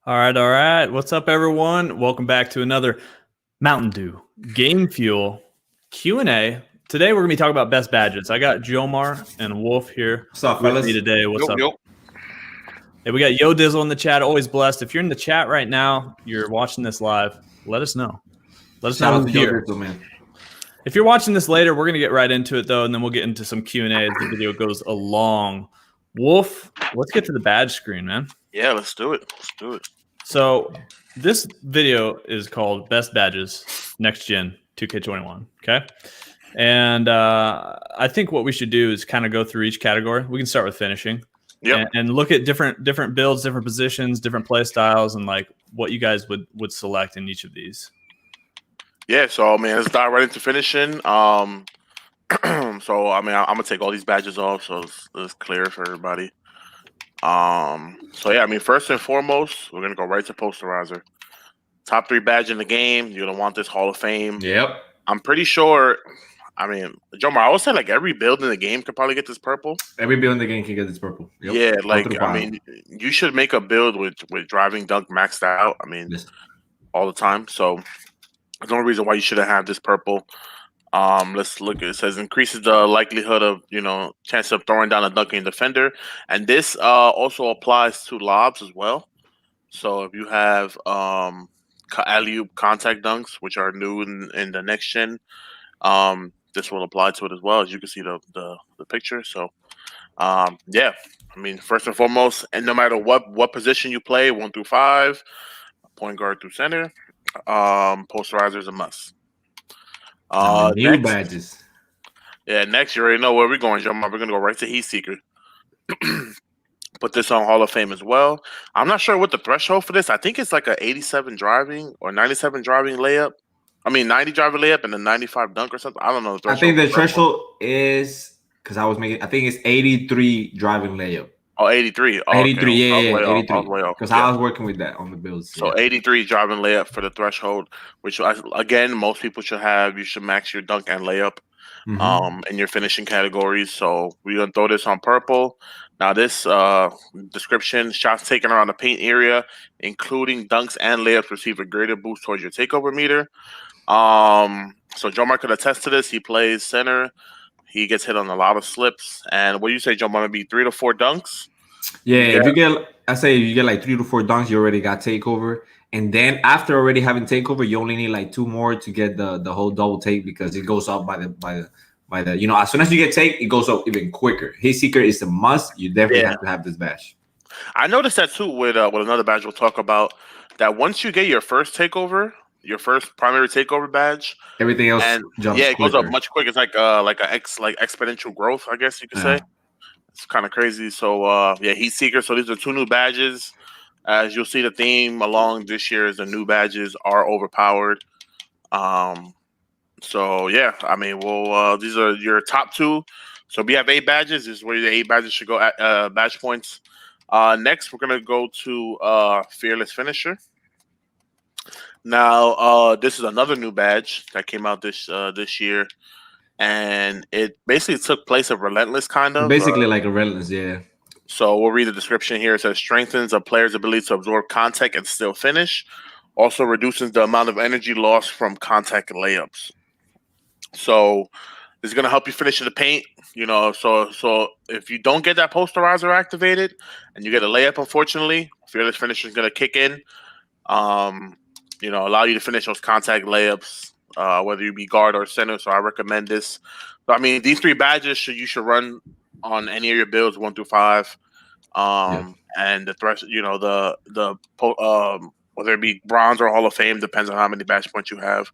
All right. What's up, everyone? Welcome back to another Mountain Dew Game Fuel Q&A. Today, we're going to be talking about best badges. I got Jomar and Wolf here What's up, with fellas? me today. What's up? Yo. Hey, we got Yo Dizzle in the chat. Always blessed. If you're in the chat right now, you're watching this live, let us know. Let us Shout know out who's to here. Yo Dizzle, man. If you're watching this later, we're going to get right into it, though, and then we'll get into some Q&A as the video goes along. Wolf, let's get to the badge screen, man. Yeah, let's do it. So this video is called Best Badges Next Gen 2K21, okay? And I think what we should do is kind of go through each category. We can start with finishing. Yep. And look at different builds, different positions, different play styles, and like what you guys would select in each of these. Yeah, so man, let's dive right into finishing. So I'm gonna take all these badges off, so it's clear for everybody. So yeah, I mean, first and foremost, we're gonna go right to Posterizer. Top 3 badge in the game. You're gonna want this Hall of Fame. Yep. I'm pretty sure. I mean, Jomar, I would say like every build in the game could probably get this purple. Every build in the game can get this purple. Yep. Yeah, like I mean, you should make a build with driving dunk maxed out. I mean, all the time. So there's no reason why you shouldn't have this purple. Let's look. It says increases the likelihood of chance of throwing down a dunking defender, and this also applies to lobs as well. So if you have alley-oop contact dunks, which are new in the next gen, this will apply to it as well. As you can see the picture. So yeah, I mean, first and foremost, and no matter what position you play, 1 through 5, point guard through center, Posterizer is a must. New badges. Yeah, next you already know where we're going, John. We're gonna go right to Heat Seeker. Put this on Hall of Fame as well. I'm not sure what the threshold for this. I think it's like a 87 driving or 97 driving layup. I mean 90 driving layup and a 95 dunk or something. I don't know. I think the threshold is because I think it's 83 driving layup. Oh, 83. Oh, 83, okay. yeah, 83. Because I was working with that on the builds. So 83 driving layup for the threshold, which again most people should have. You should max your dunk and layup in your finishing categories. So we're gonna throw this on purple. Now this description: shots taken around the paint area, including dunks and layups, receive a greater boost towards your takeover meter. So Jomar could attest to this. He plays center. He gets hit on a lot of slips. And what do you say, Jomar? Maybe 3 to 4 dunks. Yeah, if you get like 3 to 4 dunks, you already got takeover. And then after already having takeover, you only need like 2 more to get the whole double take because it goes up by the as soon as you get take, it goes up even quicker. Heat Seeker is a must. You definitely have to have this badge. I noticed that too with another badge we'll talk about. That once you get your first takeover, your first primary takeover badge, everything else jumps. Yeah, it goes up much quicker. It's like exponential growth, I guess you could say. It's kind of crazy. So yeah, Heat Seeker. So these are 2 new badges. As you'll see, the theme along this year is the new badges are overpowered. So yeah, I mean, these are your top 2. So we have 8 badges. This is where the 8 badges should go at badge points. Next, we're gonna go to Fearless Finisher. Now, this is another new badge that came out this year, and it basically took place of Relentless, kind of. Basically, like a Relentless, yeah. So we'll read the description here. It says strengthens a player's ability to absorb contact and still finish. Also reduces the amount of energy lost from contact layups. So it's going to help you finish in the paint. So if you don't get that Posterizer activated and you get a layup, unfortunately, Fearless Finisher is going to kick in. Allow you to finish those contact layups, whether you be guard or center. So I recommend this. So, I mean, these 3 badges you should run on any of your builds 1 through 5. And the whether it be bronze or Hall of Fame, depends on how many badge points you have.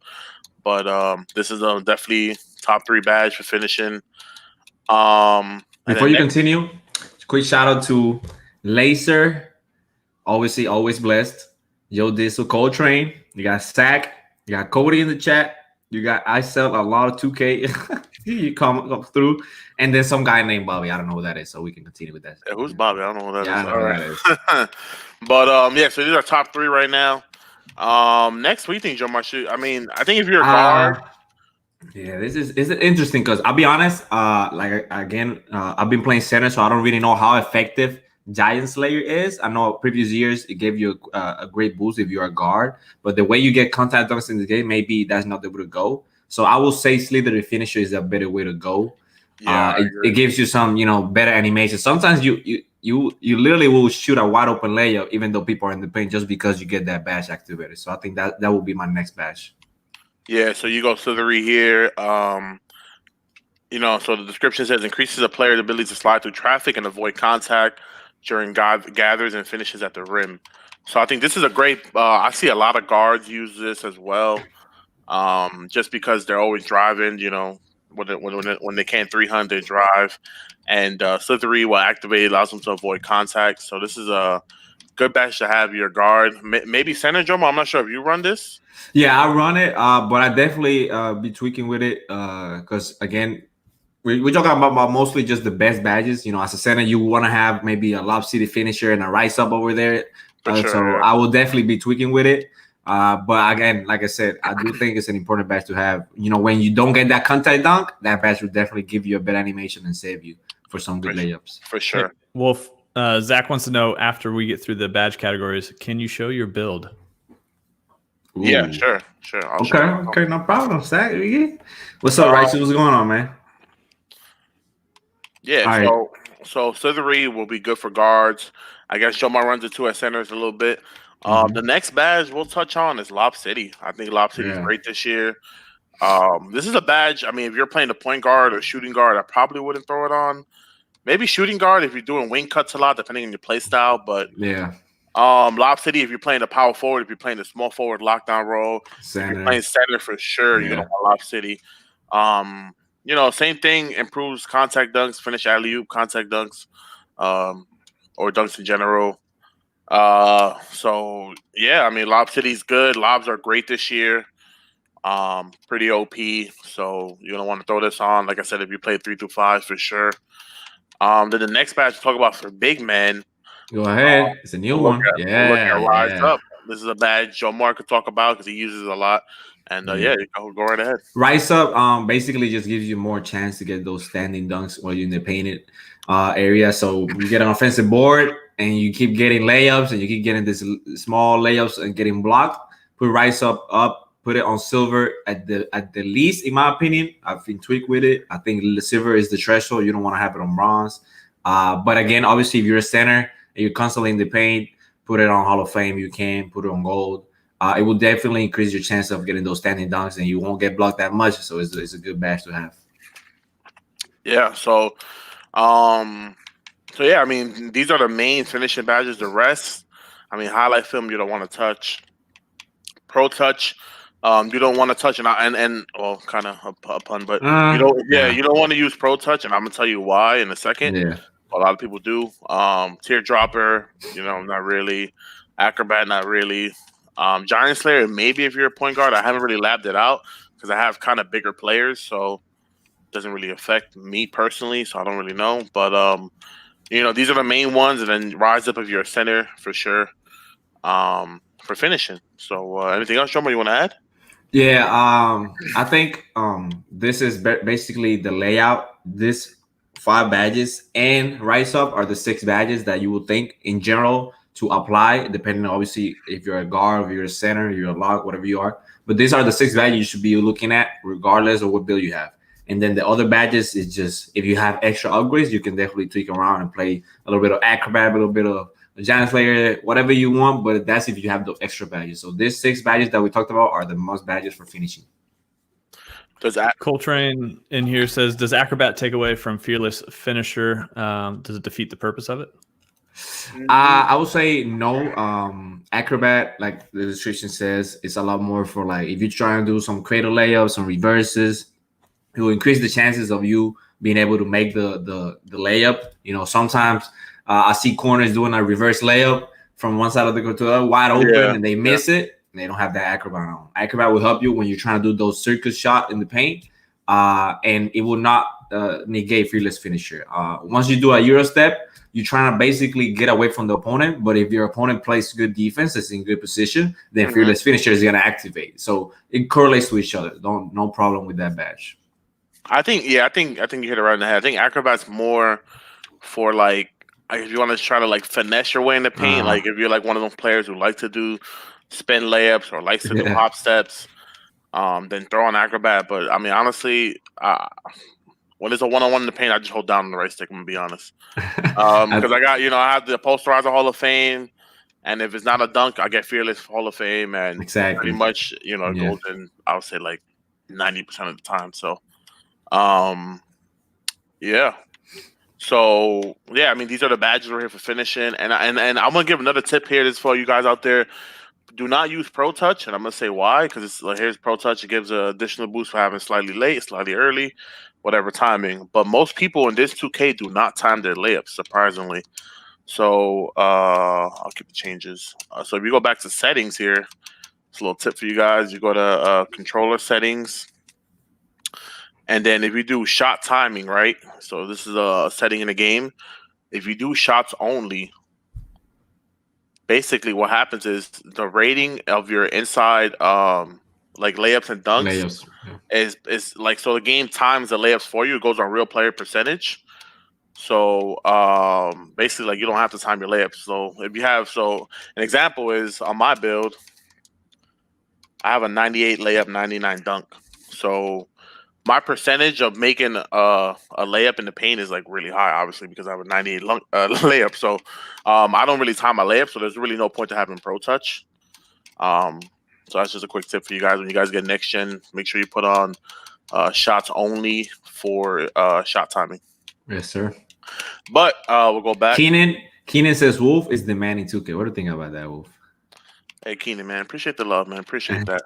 But this is definitely top 3 badge for finishing. Before you continue, quick shout out to Laser, always blessed. Yo Dizzle, Coltrane, you got Zach, you got Cody in the chat, you got I sell a lot of 2K. You come through, and then some guy named Bobby. I don't know who that is, so we can continue with that. Yeah, who's Bobby? I don't know who that is. I know who that is. But yeah, so these are top 3 right now. Next, what do you think, Joe Marshall? I mean, I think if you're a guard, yeah, this is interesting because I'll be honest. I've been playing center, so I don't really know how effective Giant Slayer is. I know previous years it gave you a great boost if you're a guard, but the way you get contact dunks in the game, maybe that's not the way to go. So I will say Slithery Finisher is a better way to go. Yeah, it gives you some, better animation. Sometimes you literally will shoot a wide open layup even though people are in the paint just because you get that badge activated. So I think that will be my next badge. Yeah, so you go Slithery here. So the description says increases a player's ability to slide through traffic and avoid contact during gathers and finishes at the rim. So I think this is a great. I see a lot of guards use this as well, just because they're always driving. When they can't 300, they drive, and Slithery will activate, allows them to avoid contact. So this is a good badge to have your guard. Maybe center Jomo. I'm not sure if you run this. Yeah, I run it, but I definitely be tweaking with it because again, we're talking about mostly just the best badges. As a center, you want to have maybe a Lob City finisher and a rise up over there. Sure, so yeah. I will definitely be tweaking with it. But again, like I said, I do think it's an important badge to have. When you don't get that contact dunk, that badge will definitely give you a better animation and save you for some good layups. For sure. Hey, Wolf, Zach wants to know, after we get through the badge categories, can you show your build? Ooh. Yeah, sure. Okay, no problem, Zach. What's up, Rice? What's going on, man? Yeah, so Slithery will be good for guards. I guess Jomar runs it too at centers a little bit. The next badge we'll touch on is Lob City. I think Lob City is great this year. This is a badge. I mean, if you're playing the point guard or shooting guard, I probably wouldn't throw it on. Maybe shooting guard if you're doing wing cuts a lot, depending on your play style. But Lob City if you're playing the power forward, if you're playing the small forward lockdown role, if you're playing center for sure, you're gonna want Lob City. Same thing, improves contact dunks, finish alley-oop, contact dunks, or dunks in general. So yeah, I mean, Lob City's good. Lobs are great this year. Pretty OP. So you're gonna want to throw this on. Like I said, if you play 3 through 5 for sure. Then the next badge we'll talk about for big men. Go ahead. It's a new one. Look at Rise Up. This is a badge Joe Mark could talk about because he uses it a lot. And you go right ahead. Rise Up basically just gives you more chance to get those standing dunks while you're in the painted area. So you get an offensive board and you keep getting layups and you keep getting this small layups and getting blocked. Put Rise Up, put it on silver at the least, in my opinion. I've been tweaked with it. I think silver is the threshold. You don't want to have it on bronze. But again, obviously, if you're a center and you're constantly in the paint, put it on Hall of Fame. You can put it on gold. It will definitely increase your chance of getting those standing dunks, and you won't get blocked that much. So it's a good badge to have. Yeah. So yeah. I mean, these are the main finishing badges. The rest, I mean, highlight film you don't want to touch. Pro touch, you don't want to touch, and well, kind of a pun, but you don't want to use pro touch, and I'm gonna tell you why in a second. Yeah. A lot of people do. Teardropper, not really. Acrobat, not really. Giant Slayer, maybe if you're a point guard. I haven't really labbed it out because I have kind of bigger players, so it doesn't really affect me personally, so I don't really know. But these are the main ones, and then Rise Up if you're a center for sure. For finishing. So anything else, Jomo, you want to add? Yeah, I think this is basically the layout. This 5 badges and Rise Up are the 6 badges that you would think in general to apply, depending on obviously if you're a guard, if you're a center, you're a lock, whatever you are. But these are the 6 badges you should be looking at regardless of what build you have. And then the other badges is just if you have extra upgrades, you can definitely tweak around and play a little bit of Acrobat, a little bit of Giant Slayer, whatever you want, but that's if you have the extra badges. So these 6 badges that we talked about are the most badges for finishing. Coltrane in here says, does Acrobat take away from Fearless Finisher? Does it defeat the purpose of it? I would say no. Acrobat, like the description says, it's a lot more for like if you're trying to do some cradle layups, some reverses, it will increase the chances of you being able to make the layup. Sometimes I see corners doing a reverse layup from one side of the court to the other, wide open, and they miss it, and they don't have that Acrobat on. Acrobat will help you when you're trying to do those circus shot in the paint, and it will not negate Fearless Finisher. Once you do a Euro step, you're trying to basically get away from the opponent, but if your opponent plays good defense, is in good position, then Fearless Finisher is going to activate. So it correlates to each other. No problem with that badge. I think you hit it right in the head. I think Acrobat's more for like if you want to try to like finesse your way in the paint, like if you're like one of those players who like to do spin layups or likes to do hop steps, then throw on acrobat. But I mean, honestly, when it's a one-on-one in the paint, I just hold down on the right stick. I'm gonna be honest, because I got I have the Posterizer Hall of Fame, and if it's not a dunk, I get Fearless Hall of Fame, and pretty much golden. I would say like 90% of the time. So, yeah. So yeah, I mean these are the badges we're here for finishing, and I'm gonna give another tip here. This is for you guys out there. Do not use Pro Touch, and I'm gonna say why. Because it's like here's Pro Touch. It gives an additional boost for having slightly late, slightly early, whatever timing. But most people in this 2K do not time their layups, surprisingly. So I'll keep the changes. So if you go back to settings here, it's a little tip for you guys. You go to controller settings. And then if you do shot timing, right? So this is a setting in the game. If you do shots only, basically what happens is the rating of your inside like layups and dunks is like, so the game times the layups for you. It goes on real player percentage. So basically like you don't have to time your layups. So if you have, so an example is on my build, I have a 98 layup, 99 dunk. So my percentage of making a layup in the paint is like really high, obviously, because I have a 98 layup. So I don't really time my layup, so there's really no point to having Pro Touch. So that's just a quick tip for you guys. When you guys get next gen, make sure you put on shots only for shot timing. Yes, sir. But we'll go back. Keenan says Wolf is the man in 2K. What do you think about that, Wolf? Hey, Keenan, man. Appreciate the love, man. Appreciate that.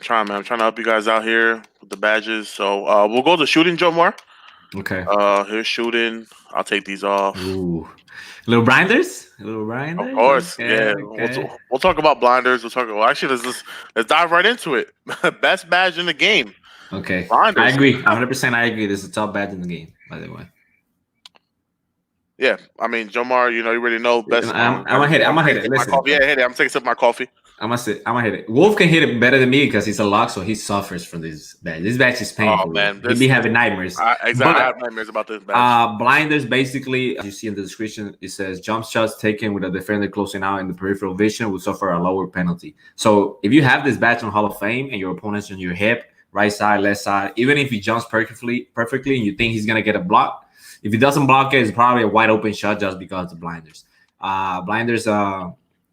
I'm trying to help you guys out here with the badges. So we'll go to shooting, Joe Moore. Okay. Here's shooting. I'll take these off. Ooh. Little blinders? Of course. Okay, yeah. Okay. We'll talk about blinders. Actually, let's dive right into it. Best badge in the game. Okay. Blinders. I agree. 100% I agree. This is the top badge in the game, by the way. Yeah. I mean, Jomar, you already know best. I'm gonna hit it. Listen. Yeah, hit it. I'm taking a sip of my coffee. I'm gonna hit it. Wolf can hit it better than me because he's a lock, so he suffers from this badge. This badge is painful. Oh man, he'd be having nightmares. Exactly, I have nightmares about this badge. Blinders, basically, as you see in the description, it says jump shots taken with a defender closing out in the peripheral vision will suffer a lower penalty. So if you have this badge on Hall of Fame and your opponent's on your hip, right side, left side, even if he jumps perfectly, and you think he's gonna get a block, if he doesn't block it, it's probably a wide open shot just because of blinders. Blinders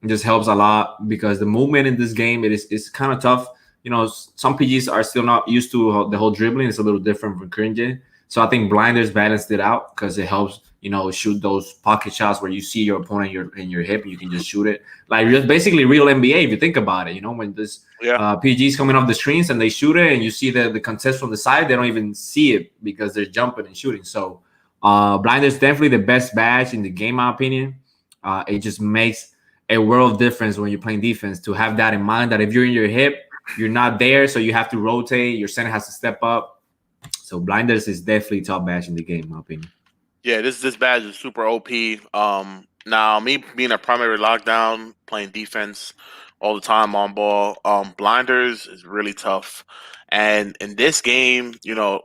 just helps a lot because the movement in this game it's kind of tough. Some PGs are still not used to the whole dribbling. It's a little different from current gen. So I think blinders balanced it out because it helps shoot those pocket shots where you see your opponent in your hip and you can just shoot it. Like just basically real NBA if you think about it. When this PGs coming off the screens and they shoot it and you see the contest from the side, they don't even see it because they're jumping and shooting. So blinders definitely the best badge in the game, in my opinion. It just makes a world of difference when you're playing defense to have that in mind, that if you're in your hip, you're not there, so you have to rotate, your center has to step up. So blinders is definitely top badge in the game, in my opinion. Yeah, this badge is super OP. Now me being a primary lockdown, playing defense all the time on ball, blinders is really tough. And in this game,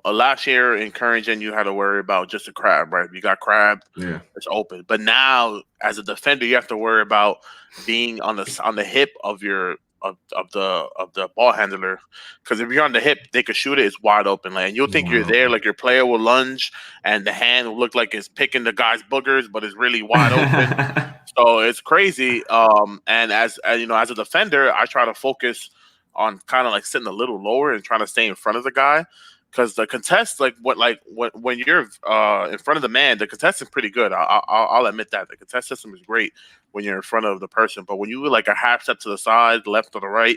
last year in current gen, you had to worry about just a crab, right? You got crab, it's open. But now, as a defender, you have to worry about being on the hip of your of the ball handler, because if you're on the hip, they could shoot it. It's wide open, and you'll think you're there. Like your player will lunge, and the hand will look like it's picking the guy's boogers, but it's really wide open. So it's crazy. And as as a defender, I try to focus on kind of like sitting a little lower and trying to stay in front of the guy, because the contest, when you're in front of the man, the contest is pretty good. I'll admit that the contest system is great when you're in front of the person, but when you like a half step to the side, left or the right,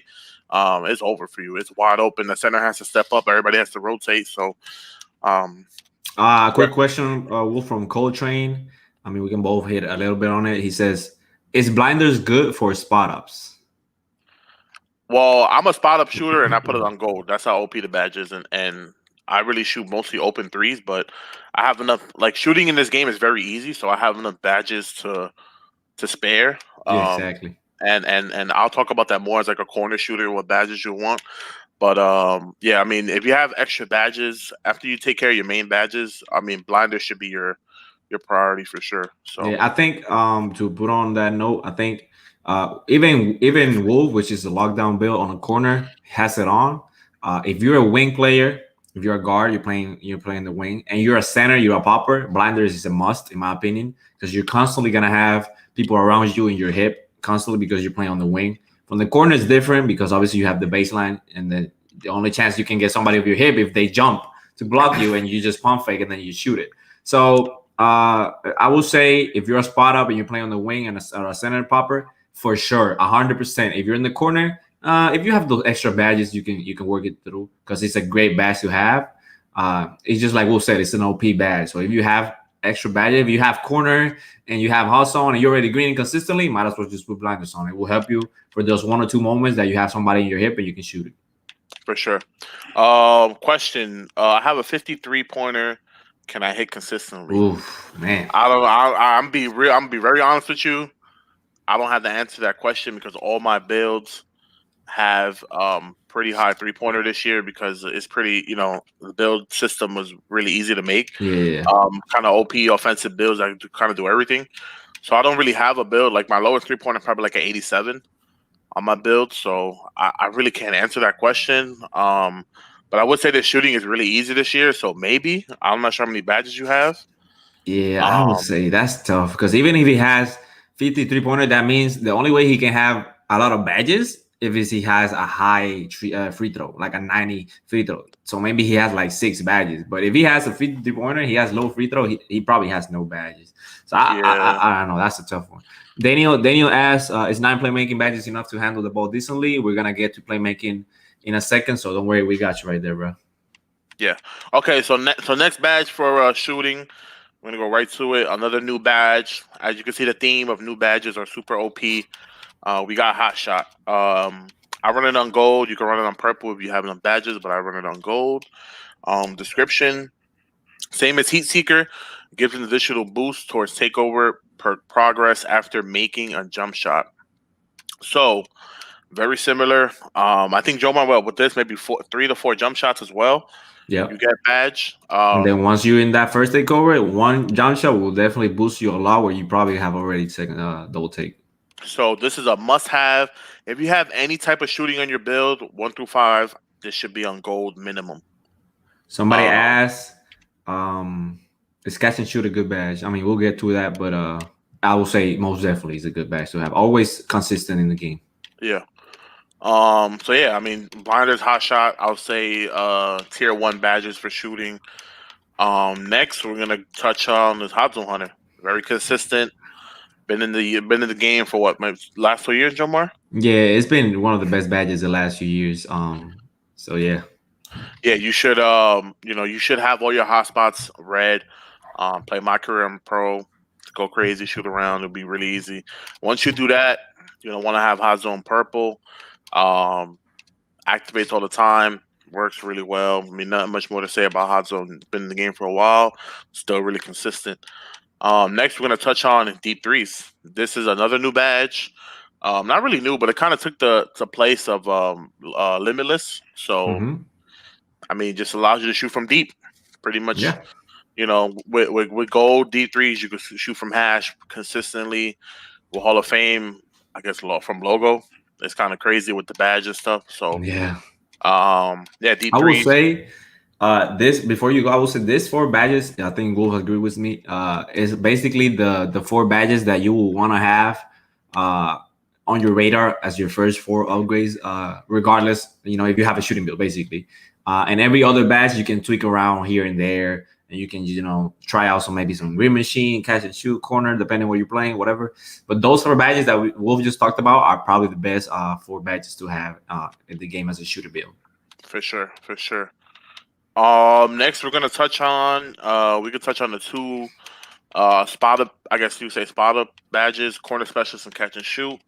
it's over for you. It's wide open. The center has to step up. Everybody has to rotate. So, quick question, Wolf from Coltrane. I mean, we can both hit a little bit on it. He says, "Is blinders good for spot ups?" Well, I'm a spot up shooter and I put it on gold. That's how OP the badge is, and I really shoot mostly open threes, but I have enough. Like shooting in this game is very easy, so I have enough badges to spare. Yeah, exactly. And I'll talk about that more as like a corner shooter, what badges you want. But yeah, I mean, if you have extra badges after you take care of your main badges, I mean, blinders should be your your priority for sure. So yeah, I think to put on that note, I think even Wolf, which is a lockdown build on a corner, has it on. If you're a wing player, if you're a guard, you're playing the wing, and you're a center, you're a popper. Blinders is a must, in my opinion, because you're constantly gonna have people around you in your hip constantly because you're playing on the wing. From the corner is different because obviously you have the baseline, and the only chance you can get somebody of your hip if they jump to block you, and you just pump fake and then you shoot it. So I will say if you're a spot up and you're playing on the wing and a center popper, for sure, 100%. If you're in the corner, if you have those extra badges, you can work it through because it's a great badge to have. It's just like Will said, it's an OP badge. So if you have extra badges, if you have corner and you have hustle on and you're already greening consistently, might as well just put blinders on. It will help you for those 1 or 2 moments that you have somebody in your hip and you can shoot it. for sure. Question: I have a 53 pointer. Can I hit consistently? Oof, man. I don't. I'm be real. I'm be very honest with you. I don't have the answer to that question because all my builds have pretty high 3-pointer this year because it's pretty. The build system was really easy to make. Yeah. Kind of OP offensive builds that kind of do everything. So I don't really have a build like my lowest 3-pointer probably like an 87 on my build. So I really can't answer that question. But I would say that shooting is really easy this year. So maybe I'm not sure how many badges you have. Yeah, I would say that's tough because even if he has 53 pointer, that means the only way he can have a lot of badges if he has a high free throw, like a 90 free throw. So maybe he has like 6 badges. But if he has a 53 pointer, he has low free throw, he probably has no badges. So I don't know. That's a tough one. Daniel asks, is 9 playmaking badges enough to handle the ball decently? We're gonna get to playmaking in a second, so don't worry, we got you right there, bro. Yeah. Okay. So next badge for shooting, we're gonna go right to it. Another new badge. As you can see, the theme of new badges are super OP. We got hot shot. I run it on gold. You can run it on purple if you have enough badges, but I run it on gold. Description: same as Heat Seeker, gives an additional boost towards takeover per progress after making a jump shot. So very similar. I think Joe Manuel with this maybe 3 to 4 jump shots as well. Yeah. You get a badge. And then once you're in that first takeover, 1 jump shot will definitely boost you a lot where you probably have already taken double take. So this is a must-have. If you have any type of shooting on your build, 1 through 5, this should be on gold minimum. Somebody asked, is catch and shoot a good badge? I mean, we'll get to that, but I will say most definitely is a good badge to have. Always consistent in the game. Yeah. So yeah, I mean, blinders, hot shot. I'll say tier 1 badges for shooting. Next, we're gonna touch on this hot zone hunter. Very consistent. Been in the game for what, my last 2 years, Jomar? Yeah, it's been one of the best badges the last few years. So yeah. Yeah, you should you should have all your hotspots red. Play My Career on Pro, go crazy, shoot around. It'll be really easy. Once you do that, you don't want to have hot zone purple. Activates all the time, works really well. I mean, not much more to say about hot zone. Been in the game for a while, still really consistent. Next, we're gonna touch on deep threes. This is another new badge. Not really new, but it kind of took the place of limitless. So I mean, just allows you to shoot from deep, pretty much. Yeah. With gold deep threes, you can shoot from hash consistently. With Hall of Fame, I guess from logo, it's kind of crazy with the badge and stuff. So yeah, deep I will threes. say this before you go. I will say this 4 badges. I think Wolf agree with me. Is basically the 4 badges that you will want to have on your radar as your first 4 upgrades. Regardless, if you have a shooting build, basically. And every other badge you can tweak around here and there, and you can try out maybe some green machine, catch and shoot, corner, depending what you're playing, whatever. But those 4 badges that Wolf just talked about are probably the best 4 badges to have in the game as a shooter build. For sure. Next we're gonna touch on we could touch on the 2 spot up, I guess you say spot up badges, corner specialist and catch and shoot.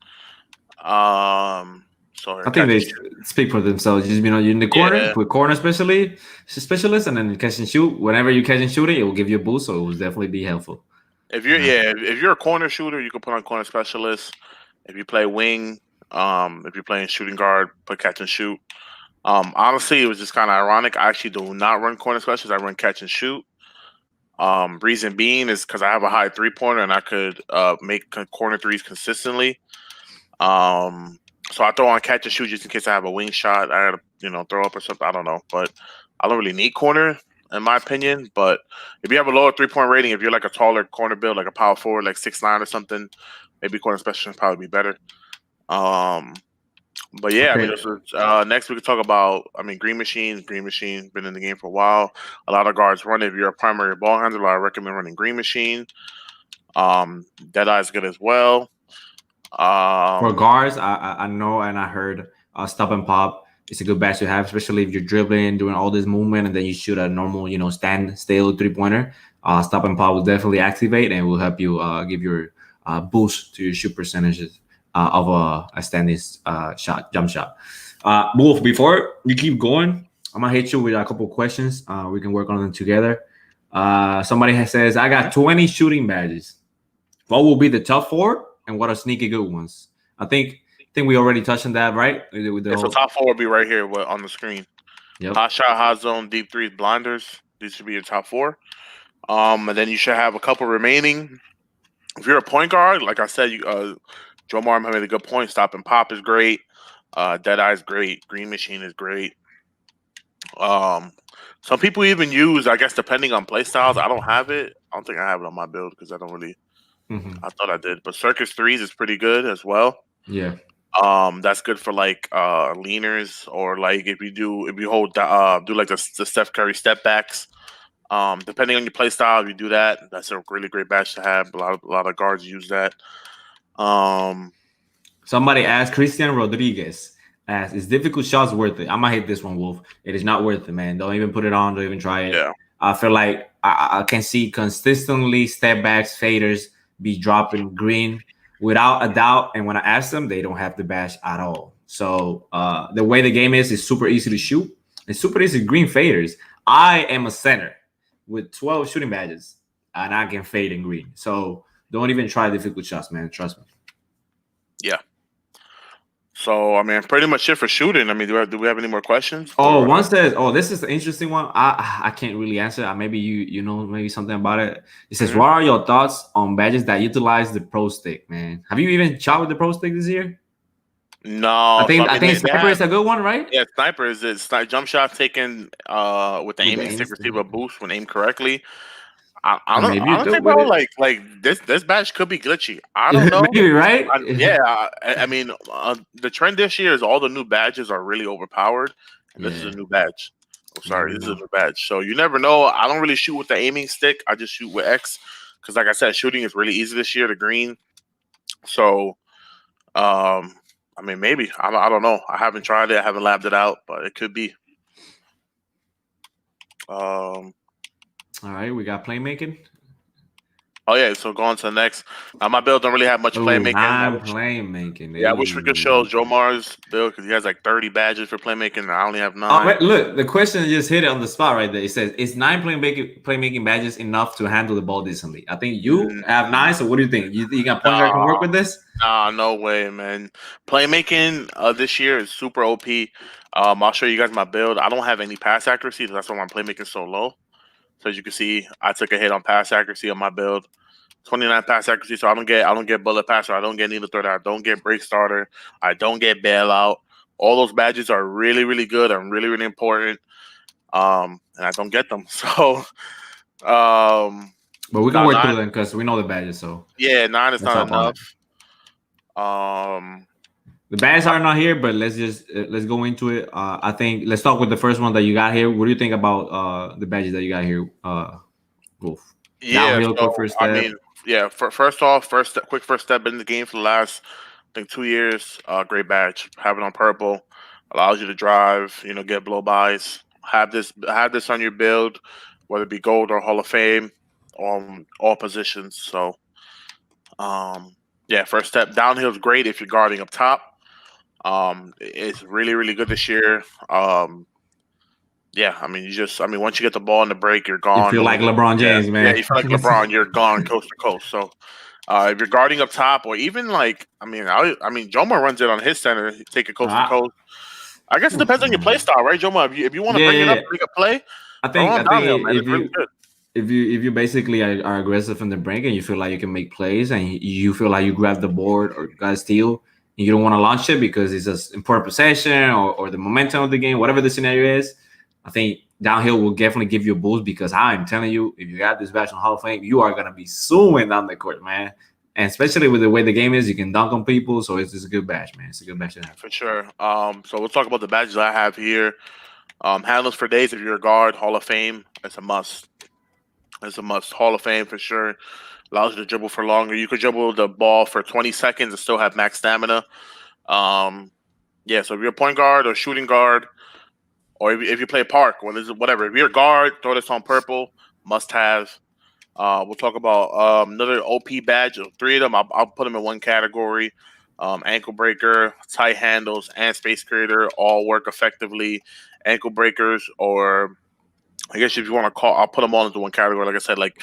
I think they speak for themselves. Just you're in the corner, put corner specialist, and then catch and shoot. Whenever you catch and shoot it will give you a boost, so it will definitely be helpful. If you're a corner shooter, you can put on corner specialist. If you play wing, if you're playing shooting guard, put catch and shoot. Honestly, it was just kind of ironic. I actually do not run corner specialist. I run catch and shoot. Reason being is because I have a high 3-pointer and I could make corner threes consistently. So I throw on catch and shoot just in case I have a wing shot. I gotta, throw up or something. I don't know, but I don't really need corner in my opinion. But if you have a lower 3-point rating, if you're like a taller corner build, like a power forward, like 6'9" or something, maybe corner specialist probably be better. But yeah, Okay. Next we could talk about, Green Machine. Green Machine been in the game for a while. A lot of guards run it. If you're a primary ball handler, I recommend running Green Machine. Deadeye is good as well. For guards, I know and I heard stop and pop. It's a good badge to have, especially if you're dribbling, doing all this movement, and then you shoot a normal, stand still 3-pointer. Stop and pop will definitely activate and will help you give your boost to your shoot percentages of a standing jump shot. Wolf, before you keep going, I'm gonna hit you with a couple questions. We can work on them together. Somebody says, I got 20 shooting badges. What will be the top 4 and what are sneaky good ones? I think we already touched on that, right? So top 4 will be right here on the screen. Yep. Hot shot, hot zone, deep threes, blinders. These should be your top 4. And then you should have a couple remaining. If you're a point guard, like I said, Joe Marm made a good point. Stop and pop is great. Deadeye is great. Green Machine is great. Some people even use, I guess, depending on play styles. I don't have it. I don't think I have it on my build because I don't really. I thought I did, but Circus 3s is pretty good as well. Yeah. That's good for like leaners or like if you hold do like the Steph Curry step backs. Depending on your play style, if you do that, that's a really great badge to have. A lot of guards use that. Somebody asked Christian Rodriguez. Is difficult shots worth it? I'm gonna hit this one, Wolf. It is not worth it, man. Don't even put it on. Don't even try it. Yeah. I feel like I can see consistently step backs, faders be dropping green without a doubt. And when I ask them, they don't have the badge at all. So the way the game is super easy to shoot. It's super easy green faders. I am a center with 12 shooting badges, and I can fade in green. So don't even try difficult shots, man. Trust me. Yeah. So pretty much it for shooting. Do we have any more questions? Oh, one says, this is an interesting one. I can't really answer. Maybe you know maybe something about it. It says, what are your thoughts on badges that utilize the pro stick, man? Have you even shot with the pro stick this year? No, I think Sniper is a good one, right? Yeah, Sniper is it. Jump shot taken with the aiming stick, receive a boost when aimed correctly. I don't think, bro, like this badge could be glitchy. I don't know. Maybe, right? The trend this year is all the new badges are really overpowered, and this is a new badge. This is a new badge. So you never know. I don't really shoot with the aiming stick. I just shoot with X because, like I said, shooting is really easy this year. The green. So, maybe I don't know. I haven't tried it. I haven't labbed it out, but it could be. All right, we got playmaking. Oh yeah, so going to the next. My build don't really have much playmaking. Playmaking. Yeah, I wish we could show Joe Mars' build because he has like 30 badges for playmaking, and I only have 9. Wait, look, the question just hit it on the spot right there. It says, "Is 9 playmaking badges enough to handle the ball decently?" I think you have 9. So what do you think? You think a point guard can work with this? Nah, no way, man. Playmaking this year is super OP. I'll show you guys my build. I don't have any pass accuracy, so that's why my playmaking is so low. So as you can see, I took a hit on pass accuracy on my build. 29 pass accuracy, so I don't get bullet passer, I don't get needle threader, I don't get break starter, I don't get bailout. All those badges are really, really good and really, really important. And I don't get them. So but we can work through them because we know the badges, so yeah, 9 is not enough. The badges are not here, but let's go into it. I think let's start with the first one that you got here. What do you think about the badges that you got here, Wolf? Yeah, first step in the game for the last, I think, 2 years. Great badge. Have it on purple allows you to drive. Get blow bys. Have this on your build, whether it be gold or Hall of Fame, on all positions. So, first step downhill is great if you're guarding up top. It's really, really good this year. Once you get the ball in the break, you're gone. You feel like LeBron James, man. Yeah, you feel like LeBron. You're gone coast to coast. So, if you're guarding up top, or even Joma runs it on his center, take it coast to coast. I guess it depends on your play style, right, Joma? If you want to bring it up, bring a play. I think it's really good. if you basically are aggressive in the brink and you feel like you can make plays and you feel like you grab the board or got a steal and you don't want to launch it because it's an important possession or the momentum of the game, whatever the scenario is, I think downhill will definitely give you a boost because I'm telling you, if you got this badge on Hall of Fame, you are gonna be suing down the court, man. And especially with the way the game is, you can dunk on people, so it's just a good badge, man. It's a good badge to have. For sure. So we'll talk about the badges I have here. Handles for days. If you're a guard, Hall of Fame. It's a must. It's a must. Hall of Fame for sure. Allows you to dribble for longer. You could dribble the ball for 20 seconds and still have max stamina. Yeah. So if you're a point guard or shooting guard, or if you play park, whatever. If you're a guard, throw this on purple. Must have. We'll talk about another OP badge. 3 of them. I'll put them in one category. Ankle breaker, tight handles, and space creator all work effectively. Ankle breakers, or I guess if you want to call, I'll put them all into one category. Like I said, like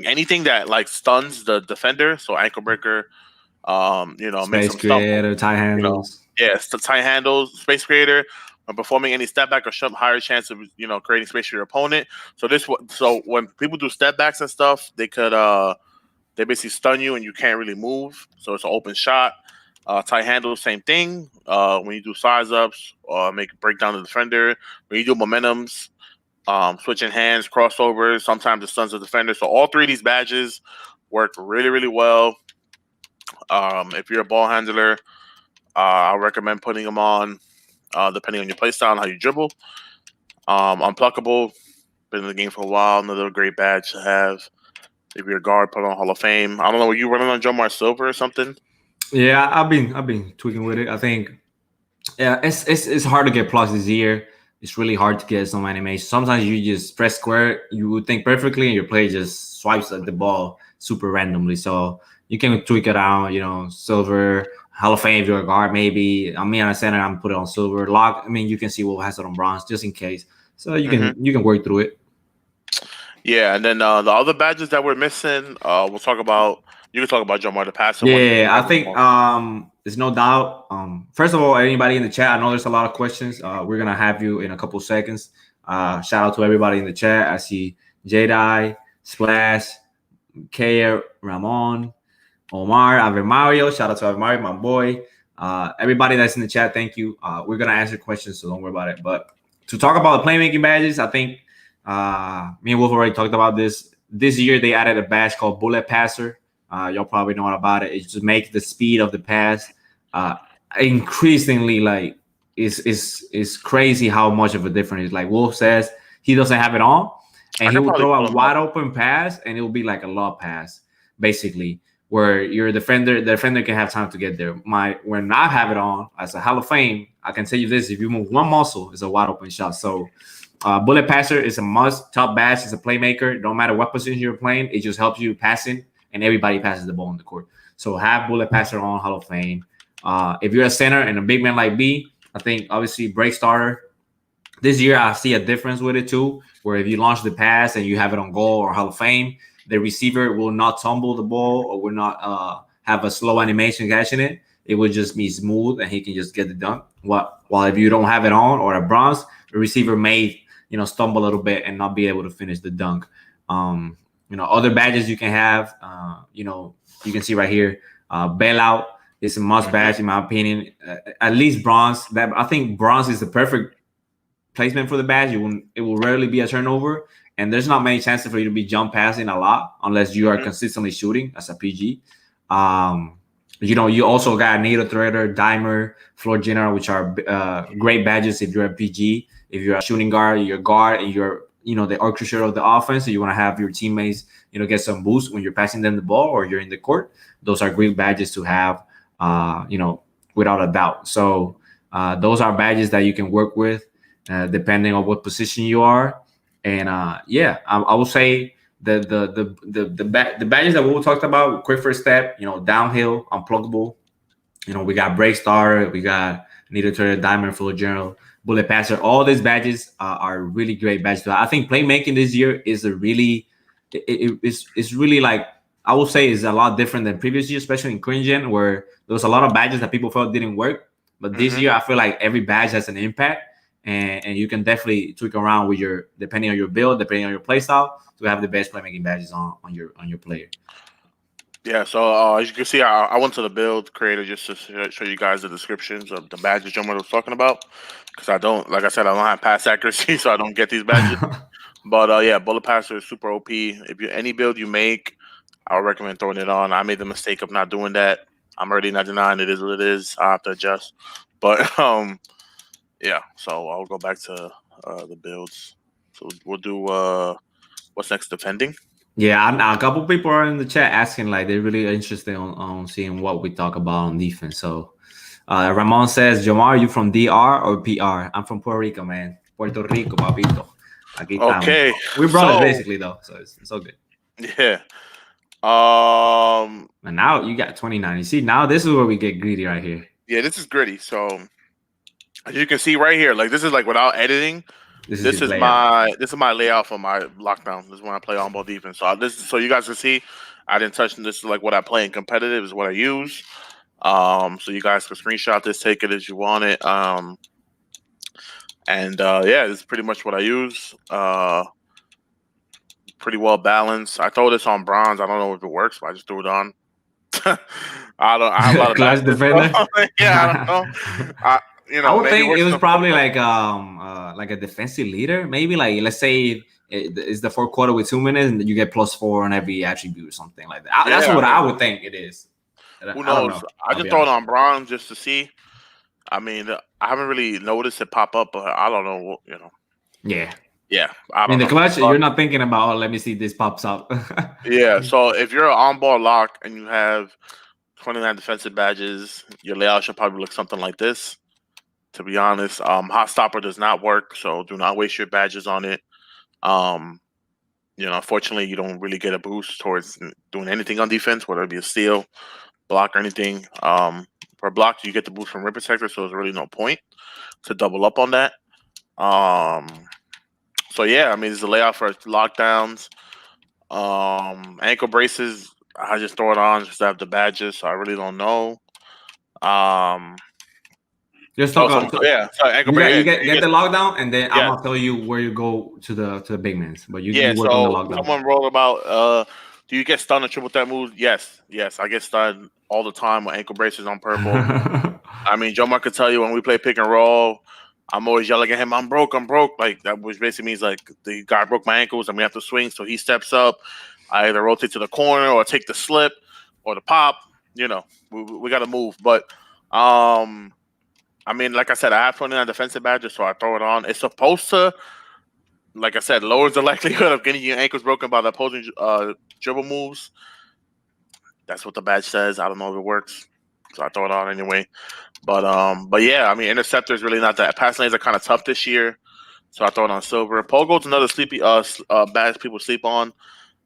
anything that like stuns the defender. So ankle breaker, Space makes them creator, tight handles. Yes, the tight handles, space creator. Performing any step back or shove, higher chance of creating space for your opponent. So when people do step backs and stuff, they could they basically stun you and you can't really move. So it's an open shot. Tight handle, same thing. When you do size ups, break down the defender. When you do momentums, switching hands, crossovers, sometimes it stuns the defender. So all 3 of these badges work really, really well. If you're a ball handler, I recommend putting them on, depending on your play style and how you dribble. Unpluggable, been in the game for a while. Another great badge to have. If you're a guard, put on Hall of Fame. I don't know, were you running on Jomar Silver or something? Yeah, I've been tweaking with it. I think, yeah, it's hard to get plus this year. It's really hard to get some animation. Sometimes you just press square, you would think perfectly, and your player just swipes at the ball super randomly. So you can tweak it out. Silver, Hall of Fame, if you're a guard, maybe. On a center, I'm put it on silver. Lock. You can see what has it on bronze just in case. So you can work through it. Yeah, and then the other badges that we're missing, we'll talk about. You can talk about Jomar the passer. Yeah, I think there's no doubt. First of all, anybody in the chat, I know there's a lot of questions. We're gonna have you in a couple seconds. Shout out to everybody in the chat. I see Jedi, Splash, Kaya, Ramon, Omar, Ave Mario. Shout out to Ave Mario, my boy. Everybody that's in the chat, thank you. We're gonna answer questions, so don't worry about it. But to talk about the playmaking badges, I think me and Wolf already talked about this. This year they added a badge called Bullet Passer. Y'all probably know about it. It just makes the speed of the pass increasingly it's crazy how much of a difference. Like Wolf says, he doesn't have it on, and he will throw a wide open pass, and it will be like a lob pass, basically, where the defender can have time to get there. When I have it on as a Hall of Fame, I can tell you this: if you move one muscle, it's a wide open shot. So Bullet Passer is a must. Top badge is a playmaker. No matter what position you're playing, it just helps you passing. And everybody passes the ball on the court. So have Bullet Passer on Hall of Fame. If you're a center and a big man like B, I think obviously break starter. This year I see a difference with it too, where if you launch the pass and you have it on goal or Hall of Fame, the receiver will not tumble the ball or will not have a slow animation catching it. It will just be smooth and he can just get the dunk. While if you don't have it on or a bronze, the receiver may stumble a little bit and not be able to finish the dunk. Other badges you can have, you can see right here, Bailout is a must badge in my opinion. At least bronze. I think bronze is the perfect placement for the badge. It will rarely be a turnover, and there's not many chances for you to be jump passing a lot unless you are consistently shooting as a PG. You also got Needle Threader, Dimer, Floor General, which are great badges if you're a PG. If you're a shooting guard, you're a guard, and you're the orchestra of the offense, so you want to have your teammates, get some boost when you're passing them the ball or you're in the court. Those are great badges to have, without a doubt. So those are badges that you can work with, depending on what position you are. And I will say the badges that we talked about: quick first step, downhill, unpluggable. We got break starter, we got Needle Threader, Diamond, Floor General, Bullet Passer. All these badges are really great badges. I think playmaking this year is it's really like, I will say, is a lot different than previous years, especially in CringeGen, where there was a lot of badges that people felt didn't work. But this year, I feel like every badge has an impact, and you can definitely tweak around with depending on your build, depending on your play style, to have the best playmaking badges on your player. Yeah, so as you can see, I went to the build creator just to show you guys the descriptions of the badges John was talking about, because I don't, like I said, I don't have pass accuracy, so I don't get these badges. But yeah, Bullet Passer is super OP. If you any build you make, I would recommend throwing it on. I made the mistake of not doing that. I'm already 99. It is what it is. I have to adjust. But yeah. So I'll go back to the builds. So we'll do what's next? Defending. Yeah, a couple people are in the chat asking, like, they're really interested on seeing what we talk about on defense. So Ramon says, Jomar, are you from DR or PR? I'm from Puerto Rico, man. Puerto Rico, papito. Aquí estamos. Okay. We're brothers basically, though, so it's all good. Yeah. And now you got 29. You see, now this is where we get greedy right here. Yeah, this is gritty. So as you can see right here, like this is like without editing. This is my layout for my lockdown. This is when I play on ball defense. So you guys can see, I didn't touch this. Is like what I play in competitive is what I use. So you guys can screenshot this, take it as you want it. Yeah, this is pretty much what I use. Pretty well balanced. I throw this on bronze. I don't know if it works, but I just threw it on. I have a lot of Clash defender. Yeah, I don't know. I would think it was probably like a defensive leader. Maybe like, let's say it's the fourth quarter with 2 minutes and you get +4 on every attribute or something like that. That's what I would think it is. Who knows? I just throw it on bronze just to see. I mean, I haven't really noticed it pop up, but I don't know. Yeah. Yeah. I mean, the clutch, you're not thinking about, let me see this pops up. Yeah. So if you're an on-ball lock and you have 29 defensive badges, your layout should probably look something like this. To be honest, hot stopper does not work, so do not waste your badges on it. Unfortunately, you don't really get a boost towards doing anything on defense, whether it be a steal, block, or anything. For block, you get the boost from Rim Protector, so there's really no point to double up on that. So yeah, I mean, it's a layout for lockdowns. Ankle braces, I just throw it on just to have the badges, so I really don't know. Just talk about ankle brace. You get the lockdown, and then I'm gonna tell you where you go to the big mans. But you work on the lockdown. Someone wrote about do you get stunned on triple threat moves? Yes, I get stunned all the time with ankle braces on purple. I mean, Joe Mark could tell you when we play pick and roll, I'm always yelling at him, I'm broke. Like that, which basically means like the guy broke my ankles and we have to swing. So he steps up. I either rotate to the corner or take the slip or the pop. We got to move. But I mean, like I said, I have 29 defensive badges, so I throw it on. It's supposed to, like I said, lowers the likelihood of getting your ankles broken by the opposing dribble moves. That's what the badge says. I don't know if it works, so I throw it on anyway. But yeah, I mean, interceptor is really not that. Pass lanes are kind of tough this year, so I throw it on silver. Pogo's another sleepy badge people sleep on.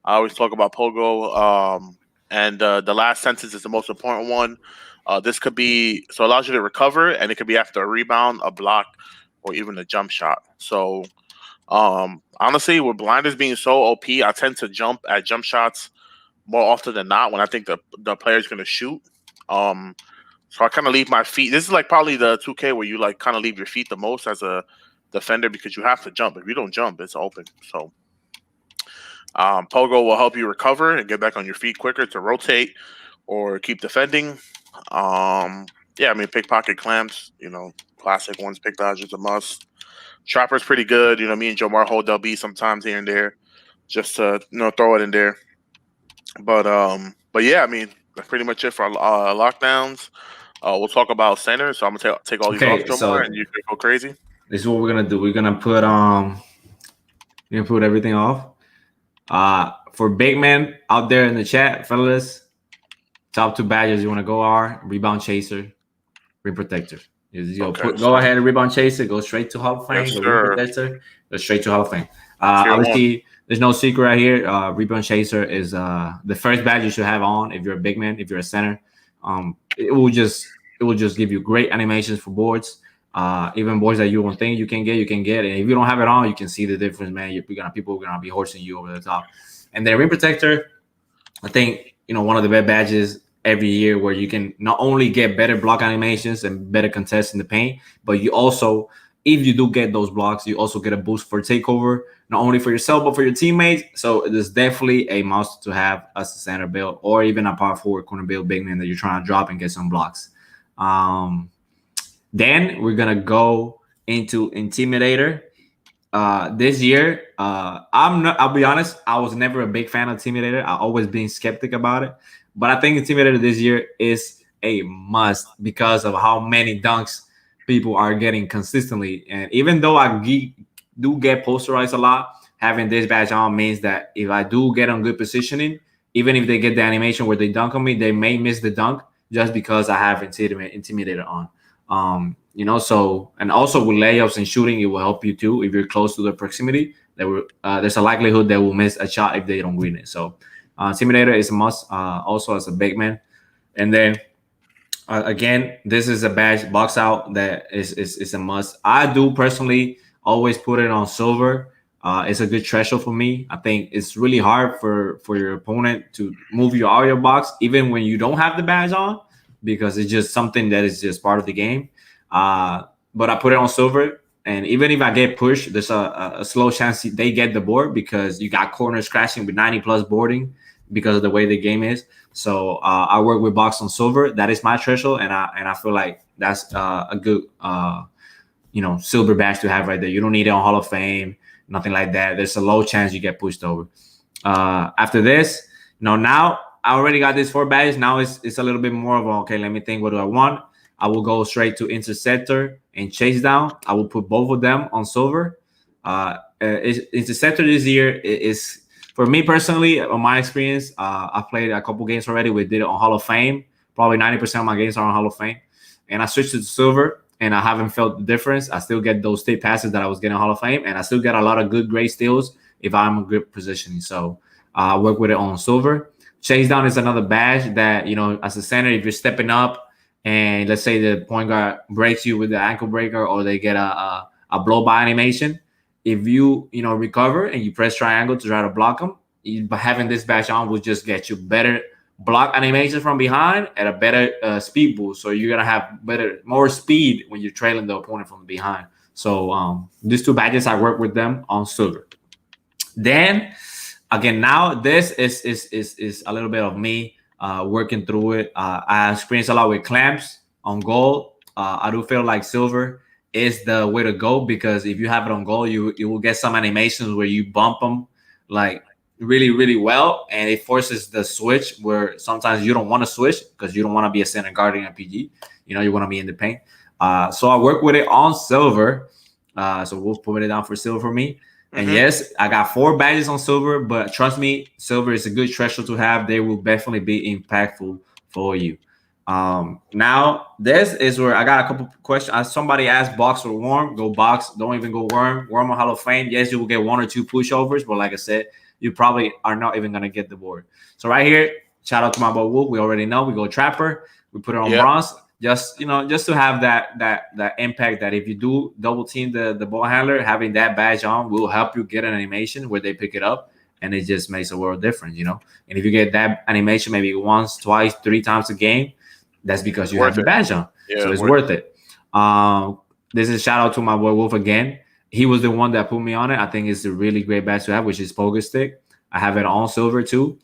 I always talk about Pogo, and the last sentence is the most important one. This could be, so it allows you to recover, and it could be after a rebound, a block, or even a jump shot. So honestly, with blinders being so OP, I tend to jump at jump shots more often than not when I think the player's going to shoot. So I kind of leave my feet. This is like probably the 2K where you like kind of leave your feet the most as a defender because you have to jump. If you don't jump, it's open. So Pogo will help you recover and get back on your feet quicker to rotate or keep defending. Yeah, I mean, pickpocket clamps, classic ones. Pick dodge is a must. Trapper's pretty good. Me and Jomar hold LB sometimes here and there just to throw it in there. But yeah, I mean, that's pretty much it for lockdowns. We'll talk about center. So I'm gonna take all these off, Jomar, and you can go crazy. This is what we're gonna do. We're gonna put everything off. For big men out there in the chat, fellas, top 2 badges you want to go are Rebound Chaser, Rim Protector. Go ahead and Rebound Chaser, go straight to Hall of Fame. Yes, Rim Protector, go straight to Hall of Fame. Obviously, there's no secret right here. Rebound Chaser is the first badge you should have on if you're a big man, if you're a center. It will just give you great animations for boards. Even boards that you don't think you can get. And if you don't have it on, you can see the difference, man. People are gonna be horsing you over the top. And then Rim Protector, I think one of the best badges every year where you can not only get better block animations and better contests in the paint, but you also if you do get those blocks, you also get a boost for takeover, not only for yourself but for your teammates. So it is definitely a must to have as a center build, or even a power forward corner build big man that you're trying to drop and get some blocks. Then we're gonna go into Intimidator. This year, I'll be honest, I was never a big fan of Intimidator. I always been skeptic about it, but I think Intimidator this year is a must because of how many dunks people are getting consistently. And even though do get posterized a lot, having this badge on means that if I do get on good positioning, even if they get the animation where they dunk on me, they may miss the dunk just because I have Intimidator on. So, and also with layups and shooting, it will help you too. If you're close to the proximity, there's a likelihood they will miss a shot if they don't win it. So, Intimidator is a must, also as a big man. And then, again, this is a badge box out that is a must. I do personally always put it on silver. It's a good threshold for me. I think it's really hard for your opponent to move your audio box, even when you don't have the badge on, because it's just something that is just part of the game. But I put it on silver, and even if I get pushed, there's a slow chance they get the board because you got corners crashing with 90+ boarding because of the way the game is. So I work with box on silver. That is my threshold, and I feel like that's a good silver badge to have right there. You don't need it on Hall of Fame, nothing like that. There's a low chance you get pushed over. After this, now I already got these 4 badges. Now it's a little bit more of okay, let me think, what do I want? I will go straight to Interceptor and Chase Down. I will put both of them on silver. Interceptor this year is, for me personally, on my experience, I played a couple games already. We did it on Hall of Fame. Probably 90% of my games are on Hall of Fame. And I switched to silver, and I haven't felt the difference. I still get those state passes that I was getting on Hall of Fame, and I still get a lot of good great steals if I'm in good positioning. So I work with it on silver. Chase Down is another badge that, as a center, if you're stepping up and let's say the point guard breaks you with the ankle breaker, or they get a blow by animation, if you recover and you press triangle to try to block them, having this badge on will just get you better block animation from behind at a better speed boost. So you're gonna have more speed when you're trailing the opponent from behind. So these 2 badges, I work with them on silver. Then again, now this is a little bit of me working through it. I experienced a lot with clamps on gold. I do feel like silver is the way to go, because if you have it on gold, you will get some animations where you bump them like really, really well, and it forces the switch where sometimes you don't want to switch because you don't want to be a center guarding RPG. You want to be in the paint. So I work with it on silver. So we'll put it down for silver for me. And yes, I got 4 badges on silver, but trust me, silver is a good threshold to have. They will definitely be impactful for you. Now this is where I got a couple questions. Somebody asked box or worm. Go box. Don't even go worm. Worm on Hall of Fame. Yes, you will get 1 or 2 pushovers, but like I said, you probably are not even gonna get the board. So right here, shout out to my boy Wolf. We already know we go Trapper. We put it on bronze. Just to have that impact, that if you do double team the ball handler, having that badge on will help you get an animation where they pick it up, and it just makes a world difference, And if you get that animation maybe once, twice, 3 times a game, that's because you have the badge on. So it's worth it. This is a shout out to my boy Wolf again. He was the one that put me on it. I think it's a really great badge to have, which is Poker Stick. I have it on silver too.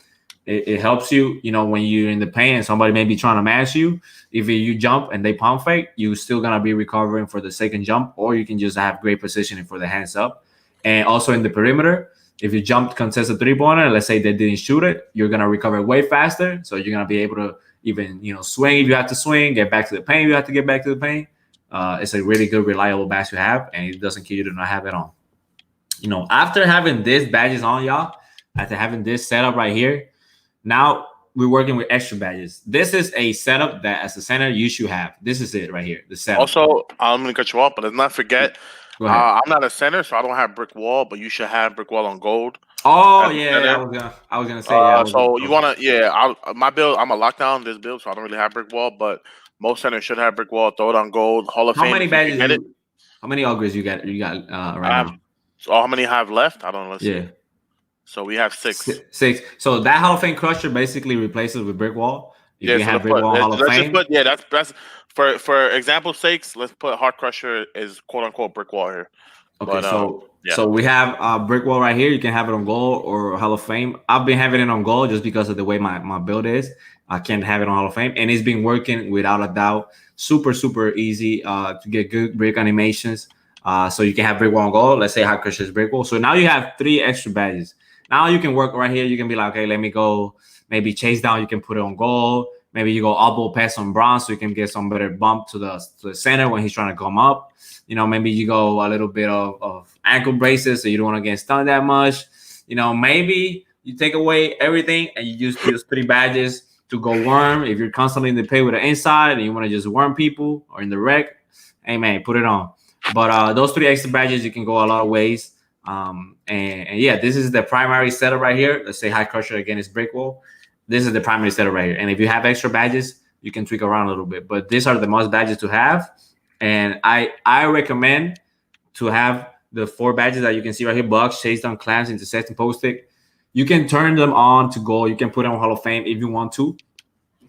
It helps you, when you're in the paint and somebody may be trying to match you. If you jump and they pump fake, you're still going to be recovering for the second jump, or you can just have great positioning for the hands up. And also in the perimeter, if you jump contest a 3-pointer, let's say they didn't shoot it, you're going to recover way faster. So you're going to be able to even, swing if you have to swing, get back to the paint if you have to get back to the paint. It's a really good, reliable badge to have, and it doesn't kill you to not have it on. After having this badges on, y'all, after having this setup right here, now we're working with extra badges. This is a setup that as a center you should have. This is it right here, the setup. Also, I'm going to cut you off, but let's not forget, I'm not a center, so I don't have brick wall, but you should have brick wall on gold. Oh, yeah, I was gonna say. So you want to, my build, I'm a lockdown this build, so I don't really have brick wall, but most centers should have brick wall. Throw it on gold. Hall of Fame. How many badges? How many upgrades you got? Right now? So how many have left? I don't know. Let's see. So we have 6. 6. So that Hall of Fame Crusher basically replaces with brick wall. If you have Brick Wall Hall of Fame, that's for example's sakes. Let's put Heart Crusher is quote unquote Brick Wall here. Okay, so we have Brick Wall right here. You can have it on gold or Hall of Fame. I've been having it on gold just because of the way my build is. I can't have it on Hall of Fame, and it's been working without a doubt. Super easy to get good brick animations. So you can have Brick Wall on gold. Let's say Heart Crusher is Brick Wall. So now you have 3 extra badges. Now you can work right here. You can be like, okay, let me go. Maybe chase down. You can put it on gold. Maybe you go elbow pass on bronze, so you can get some better bump to the center when he's trying to come up. You know, maybe you go a little bit of ankle braces, so you don't want to get stunned that much. You know, maybe you take away everything and you use those 3 badges to go worm. If you're constantly in the pay with the inside and you want to just worm people or in the wreck, hey man, put it on. But those 3 extra badges, you can go a lot of ways. And yeah, this is the primary setup right here. Let's say High Crusher again is Brick Wall. This is the primary setup right here. And if you have extra badges, you can tweak around a little bit. But these are the most badges to have. And I recommend to have the 4 badges that you can see right here: Bugs, Chase Down, Clamps, Intercept, and Post-It. You can turn them on to gold. You can put them on Hall of Fame if you want to.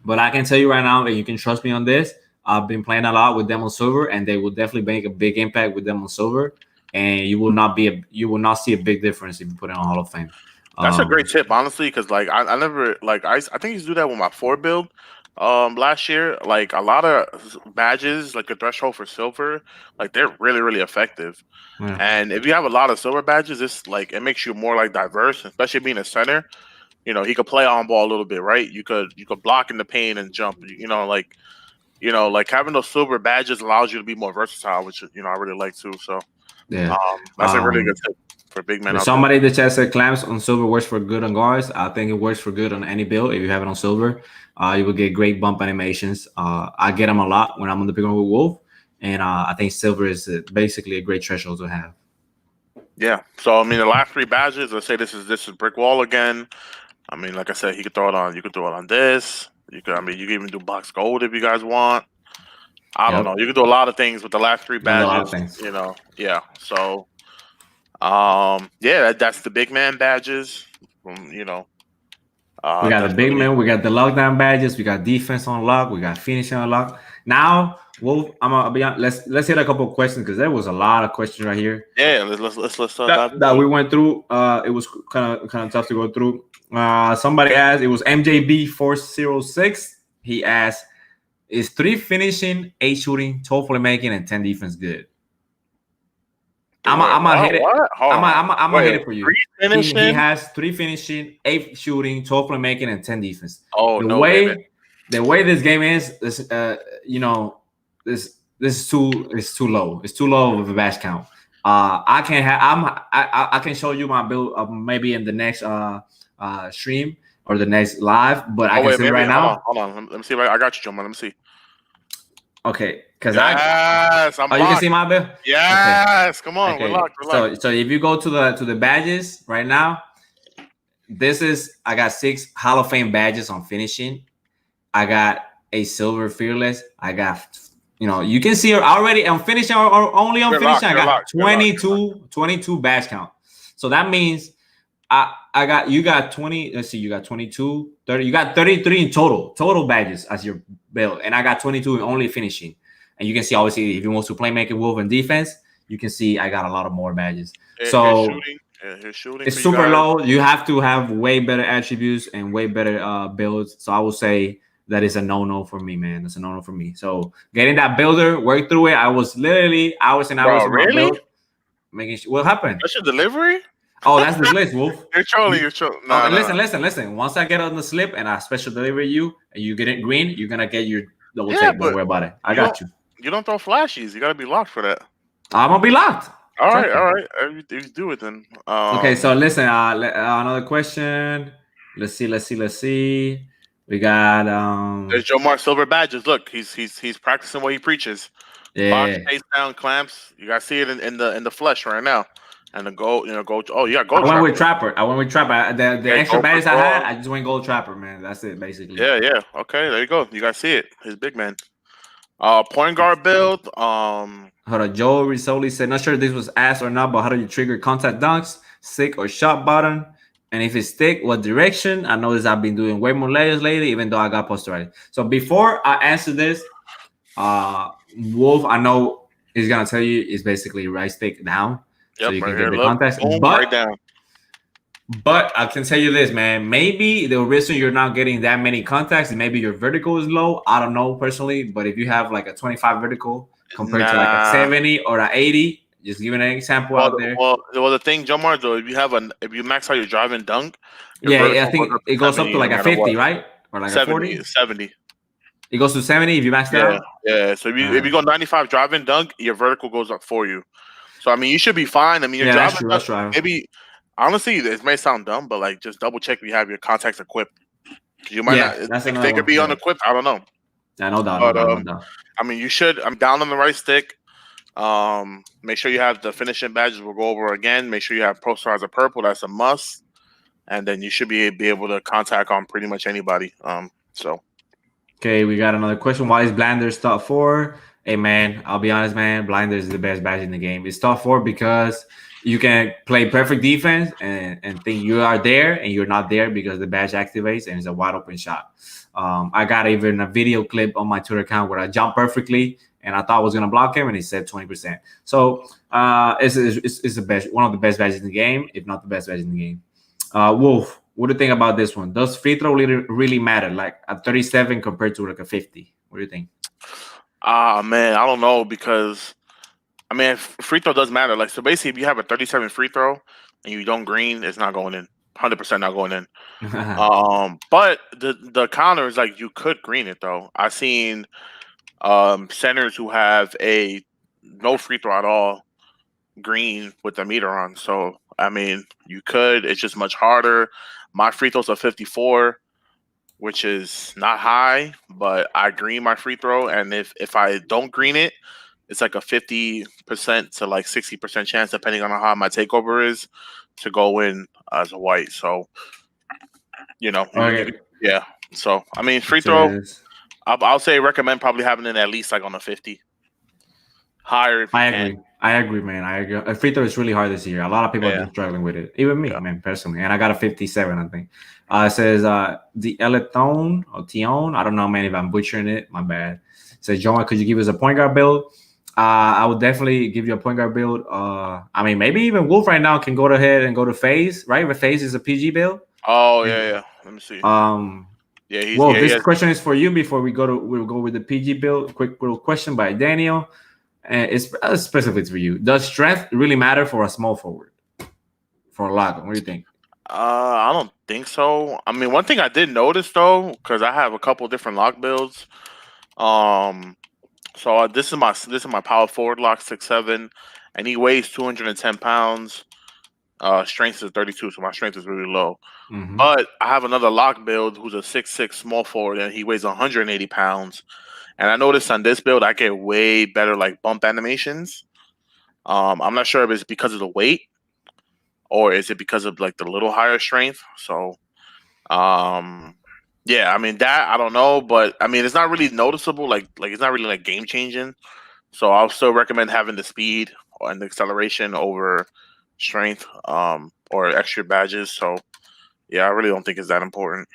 But I can tell you right now, and you can trust me on this, I've been playing a lot with them on silver, and they will definitely make a big impact with them on silver. And you will not see a big difference if you put it on Hall of Fame. That's a great tip, honestly, because like I never like I think I used to do that with my 4 build last year. Like a lot of badges, like a threshold for silver, like they're really effective. Yeah. And if you have a lot of silver badges, it's like it makes you more like diverse, especially being a center. You know, he could play on ball a little bit, right? You could block in the paint and jump. Like having those silver badges allows you to be more versatile, which I really like too. So yeah, that's a really good tip for big men. Somebody in the chat said Clamps on silver works for good on guards. I think it works for good on any build. If you have it on silver, you will get great bump animations. I get them a lot when I'm on the big one with Wolf, and I think silver is basically a great threshold to have. Yeah. So I mean, the last 3 badges. Let's say this is Brick Wall again. I mean, like I said, he could throw it on. You could throw it on this. You could. I mean, you can even do box gold if you guys want. I don't know. You can do a lot of things with the last 3 badges. Yeah. So. Yeah, that's the big man badges. We got the big man, we got the lockdown badges, we got defense on lock, we got finishing on lock. Now, Wolf, I'm gonna be honest, let's hit a couple of questions because there was a lot of questions right here. Yeah, let's start that we went through. It was kind of tough to go through. Somebody asked, it was MJB406. He asked, is 3 finishing, 8 shooting, 12 playmaking, and 10 defense good? I'm gonna hit it. I'm gonna hit it for you. He has 3 finishing, 8 shooting, 12 playmaking, and 10 defense. Oh, the way this game is, this is too low. It's too low of a badge count. I can show you my build maybe in the next stream or the next live, but I can see right now. Hold on. Let me see. I got you, John. Let me see. Okay, because you can see my build. Yes, okay. Come on, okay. We're locked. So if you go to the badges right now, I got 6 Hall of Fame badges on finishing. I got a silver fearless. I got you can see already on finishing or only on finishing. I got 22 badge count. So that means you got 20. Let's see, you got 22, 30. You got 33 in total badges as your build, and I got 22 in only finishing. And you can see, obviously, if you want to playmaking, Wolf, and defense, you can see I got a lot of more badges. So his shooting it's super low. You have to have way better attributes and way better builds. So I will say that is a no for me, man. That's a no for me. So getting that builder, work through it. I was literally hours and hours in my build, making sure. What happened? That's your delivery. Oh, that's the list, Wolf. You're trolling. No, listen. Once I get on the slip and I special deliver you and you get it green, you're gonna get your double take. Don't worry about it. I got you. You don't throw flashies. You gotta be locked for that. I'm gonna be locked. All right. You do it then. Okay, so listen. Another question. Let's see. We got There's Joe Mark silver badges. Look, he's practicing what he preaches. Yeah. Box, face down, clamps. You guys see it in the flesh right now. And the gold, gold. Oh, yeah, gold. I went with Trapper. The extra badges I had, I just went Gold Trapper, man. That's it, basically. Yeah. Okay, there you go. You guys see it. His big man. Point guard build. Hold on. Joe Risoli said, not sure if this was asked or not, but how do you trigger contact dunks, sick or shot button? And if it stick, what direction? I noticed I've been doing way more layers lately, even though I got Posterizer. So before I answer this, Wolf, I know he's gonna tell you is basically right stick down, so you right can here, get the look. context. Boom, But right down. But I can tell you this, man. Maybe the reason you're not getting that many contacts, maybe your vertical is low. I don't know personally, but if you have like a 25 vertical compared to like a 70 or a 80, just giving an example out there. Well, the thing, Joe Marzo, if you max out your drive and dunk, Yeah, I think it goes up to like a 50, right? Or like 70, a 40? 70. It goes to 70 if you max that out? Yeah. So if you go 95 drive and dunk, your vertical goes up for you. So I mean, you should be fine. I mean, your drive and dunk, maybe honestly, this may sound dumb, but like just double check if you have your contacts equipped. You might not. That's they could be unequipped. I don't know. No doubt. I mean, you should. I'm down on the right stick. Make sure you have the finishing badges. We'll go over again. Make sure you have Posterizer purple. That's a must. And then you should be able to contact on pretty much anybody. So. Okay, we got another question. Why is Blinders top 4? Hey man, I'll be honest, man. Blinders is the best badge in the game. It's top 4 because you can play perfect defense and think you are there and you're not there because the badge activates and it's a wide open shot. I got even a video clip on my Twitter account where I jumped perfectly and I thought I was gonna block him and he said 20%. So it's the best, one of the best badges in the game, if not the best badge in the game. Wolf, what do you think about this one? Does free throw really matter? Like a 37 compared to like a 50? What do you think? Man, I don't know because I mean free throw does matter. Like so basically if you have a 37 free throw and you don't green, it's not going in. 100% not going in. But the counter is like you could green it though. I've seen centers who have a no free throw at all green with the meter on. So I mean you could, it's just much harder. My free throws are 54, which is not high, but I green my free throw, and if I don't green it, it's like a 50% to like 60% chance, depending on how my takeover is, to go in as a white. So, you know, yeah. So I mean, free throw, I'll say recommend probably having it at least like on a 50. Higher if you can. I agree, man. I agree. Free throw is really hard this year. A lot of people have been struggling with it. Even me, man, personally. And I got a 57, I think. It says the Eletone or Tion. I don't know, man, if I'm butchering it. My bad. It says, John, could you give us a point guard build? I would definitely give you a point guard build. I mean, maybe even Wolf right now can go ahead and go to FaZe, right? But FaZe is a PG build. Oh, yeah. Let me see. This question is for you before we'll go with the PG build. Quick little question by Daniel. It's specifically for you. Does strength really matter for a small forward? For a lock? What do you think? I don't think so. I mean, one thing I did notice though, because I have a couple different lock builds. So this is my power forward lock 6'7", and he weighs 210 pounds. Strength is 32, so my strength is really low. Mm-hmm. But I have another lock build who's a 6'6" small forward, and he weighs 180 pounds. And I noticed on this build, I get way better like bump animations. I'm not sure if it's because of the weight or is it because of like the little higher strength. So, yeah, I mean that I don't know, but I mean it's not really noticeable. Like it's not really like game changing. So I'll still recommend having the speed and the acceleration over strength, or extra badges. So yeah, I really don't think it's that important.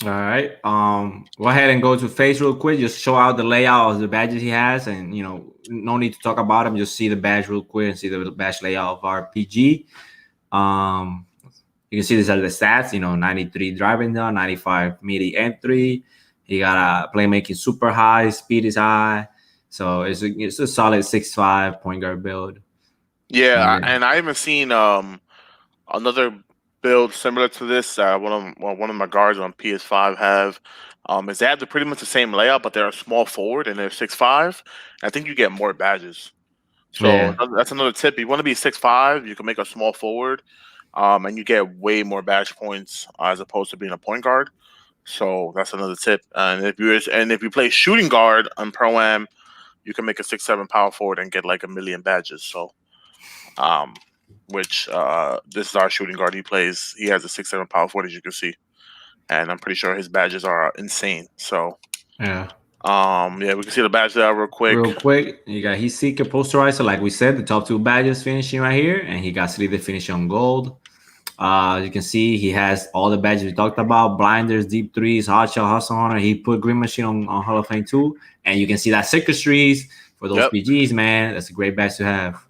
All right. Go ahead and go to FaZe real quick. Just show out the layout of the badges he has, and you know, no need to talk about them. Just see the badge real quick and see the badge layout of our PG. You can see these are the stats. You know, 93 driving down, 95 midi entry. He got a playmaking super high, speed is high, so it's a solid 6'5" point guard build. Yeah, and I haven't seen another build similar to this. One of my guards on PS5 have is they have pretty much the same layout, but they're a small forward and they're 6'5". I think you get more badges. So that's another tip. If you want to be 6'5", you can make a small forward, and you get way more badge points as opposed to being a point guard. So that's another tip. And if you play shooting guard on Pro-Am, you can make a 6'7" power forward and get like 1 million badges. So, which this is our shooting guard. He has a 6'7" power forward, as you can see, and I'm pretty sure his badges are insane. So yeah, we can see the badge there real quick. You got he's Posterizer, like we said, the top 2 badges finishing right here, and he got City the finish on gold. You can see he has all the badges we talked about: blinders, deep threes, hot shot, hustle hunter. He put green machine on Hall of Fame too, and you can see that circus trees for those PGs, man. That's a great badge to have.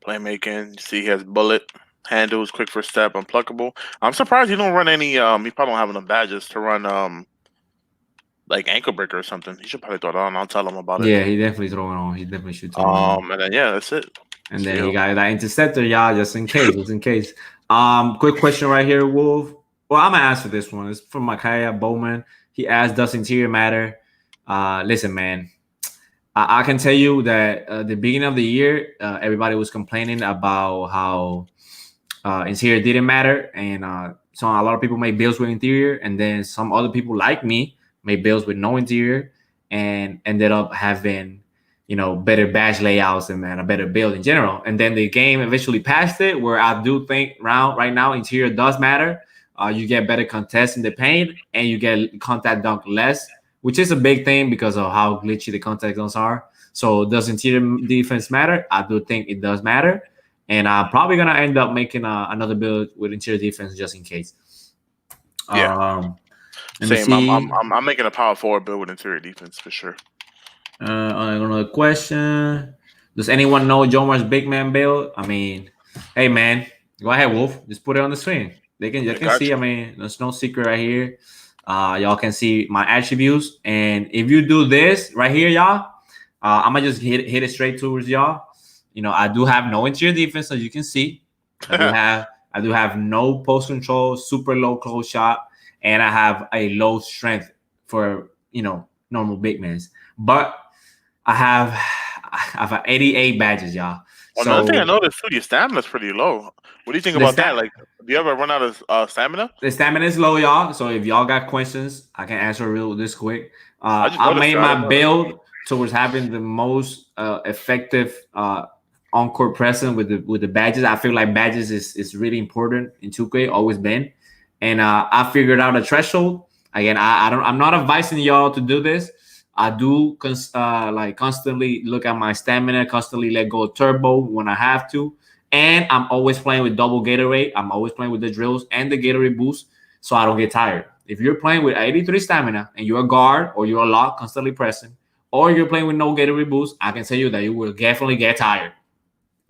Playmaking. You see, he has bullet handles, quick first step, unpluggable. I'm surprised he don't run any. He probably don't have enough badges to run like ankle breaker or something. He should probably throw it on. I'll tell him about it. Yeah, he definitely throwing on. He definitely should throw on. And then yeah, that's it. And then he got that interceptor, y'all, just in case, Quick question right here, Wolf. Well, I'm gonna answer this one. It's from Micaiah Bowman. He asked, "Does interior matter?" Listen, man. I can tell you that the beginning of the year, everybody was complaining about how interior didn't matter, and so a lot of people made builds with interior, and then some other people like me made builds with no interior, and ended up having, you know, better badge layouts and a better build in general. And then the game eventually passed it, where I do think right now interior does matter. You get better contests in the paint, and you get contact dunk less, which is a big thing because of how glitchy the contact dunks are. So does interior defense matter? I do think it does matter. And I'm probably going to end up making another build with interior defense just in case. Yeah. Same. I'm making a power forward build with interior defense for sure. Another question. Does anyone know Jomar's big man build? I mean, hey, man, go ahead, Wolf. Just put it on the screen. They can see. I mean, there's no secret right here. Y'all can see my attributes. And if you do this right here, y'all, I'm going to just hit it straight towards y'all. You know, I do have no interior defense, as you can see. I do have no post control, super low close shot, and I have a low strength for, you know, normal big men. But I have 88 badges, y'all. So, another thing I noticed too, your stamina's pretty low. What do you think about that? Like, do you ever run out of stamina? The stamina is low, y'all. So if y'all got questions, I can answer this quick. I made my build towards having the most effective on-court presence with the badges. I feel like badges is really important in 2K, always been. And I figured out a threshold. Again, I'm not advising y'all to do this. I do constantly look at my stamina, constantly let go of turbo when I have to. And I'm always playing with double Gatorade. I'm always playing with the drills and the Gatorade boost so I don't get tired. If you're playing with 83 stamina and you're a guard or you're a lock, constantly pressing, or you're playing with no Gatorade boost, I can tell you that you will definitely get tired.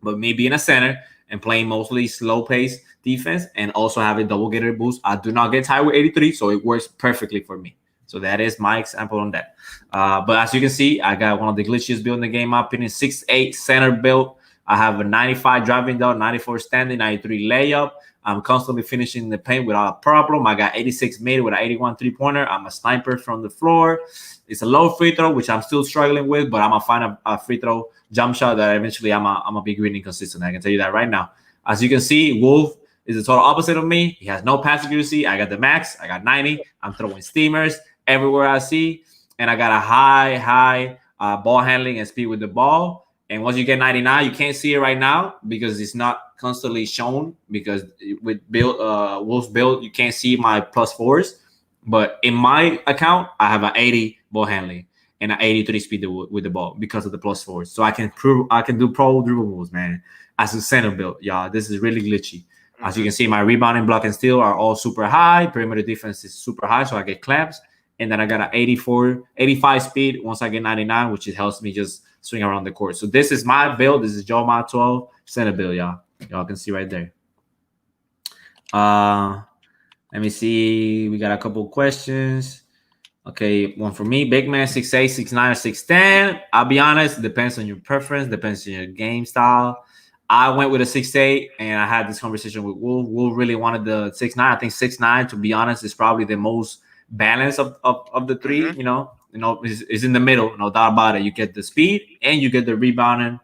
But me being a center and playing mostly slow-paced defense and also having double Gatorade boost, I do not get tired with 83, so it works perfectly for me. So that is my example on that. But as you can see, I got one of the glitchiest build in the game. My opinion, 6'8" center build. I have a 95 driving down, 94 standing, 93 layup. I'm constantly finishing the paint without a problem. I got 86 mid with an 81 three-pointer. I'm a sniper from the floor. It's a low free throw, which I'm still struggling with, but I'm going to find a free throw jump shot that eventually I'm a big winning consistent. I can tell you that right now. As you can see, Wolf is the total opposite of me. He has no pass accuracy. I got the max. I got 90. I'm throwing steamers everywhere I see. And I got a high ball handling and speed with the ball. And once you get 99, you can't see it right now because it's not constantly shown, because with Wolf's build, you can't see my +4s. But in my account, I have an 80 ball handling and an 83 speed with the ball because of the +4s. So I can do pro dribble moves, man. As a center build, y'all, this is really glitchy. As you can see, my rebounding, block, and steal are all super high. Perimeter defense is super high, so I get clamps. And then I got an 85 speed once I get 99, which it helps me just swing around the court. So this is my build. This is Joe Ma 12 center build, y'all. Y'all can see right there. Let me see. We got a couple questions. Okay, one for me. Big man, 6'8", 6'9", or 6'10". I'll be honest, it depends on your preference, depends on your game style. I went with a 6'8", and I had this conversation with Wolf. Wolf really wanted the 6'9". I think 6'9", to be honest, is probably the most balanced of the three. You know, is in the middle, no doubt about it. You get the speed and you get the rebounding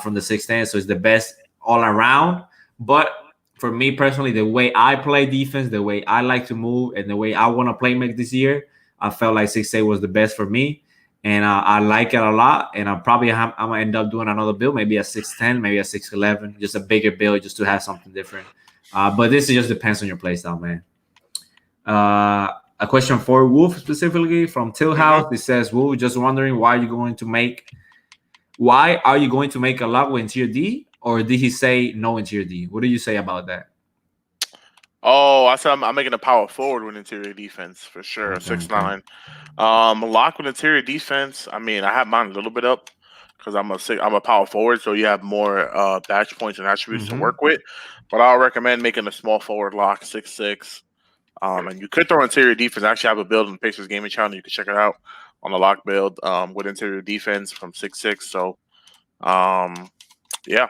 from the 6'10", so it's the best all around. But for me personally, the way I play defense, the way I like to move, and the way I want to play make this year, I felt like 6'8" was the best for me. And I like it a lot. And I'm going to end up doing another build, maybe a 6'10", maybe a 6'11", just a bigger build just to have something different. But this just depends on your play style, man. A question for Wolf specifically from Tillhouse. It says, Wolf, just wondering why are you going to make a lot with interior D? Or did he say no interior D? What do you say about that? Oh, I said I'm making a power forward with interior defense for sure. Okay, 6'9". Lock with interior defense. I mean, I have mine a little bit up because I'm a power forward, so you have more badge points and attributes to work with. But I'll recommend making a small forward lock, 6'6". And you could throw interior defense. I actually have a build on the Pacers gaming channel. You can check it out on the lock build with interior defense from 6'6". So, yeah.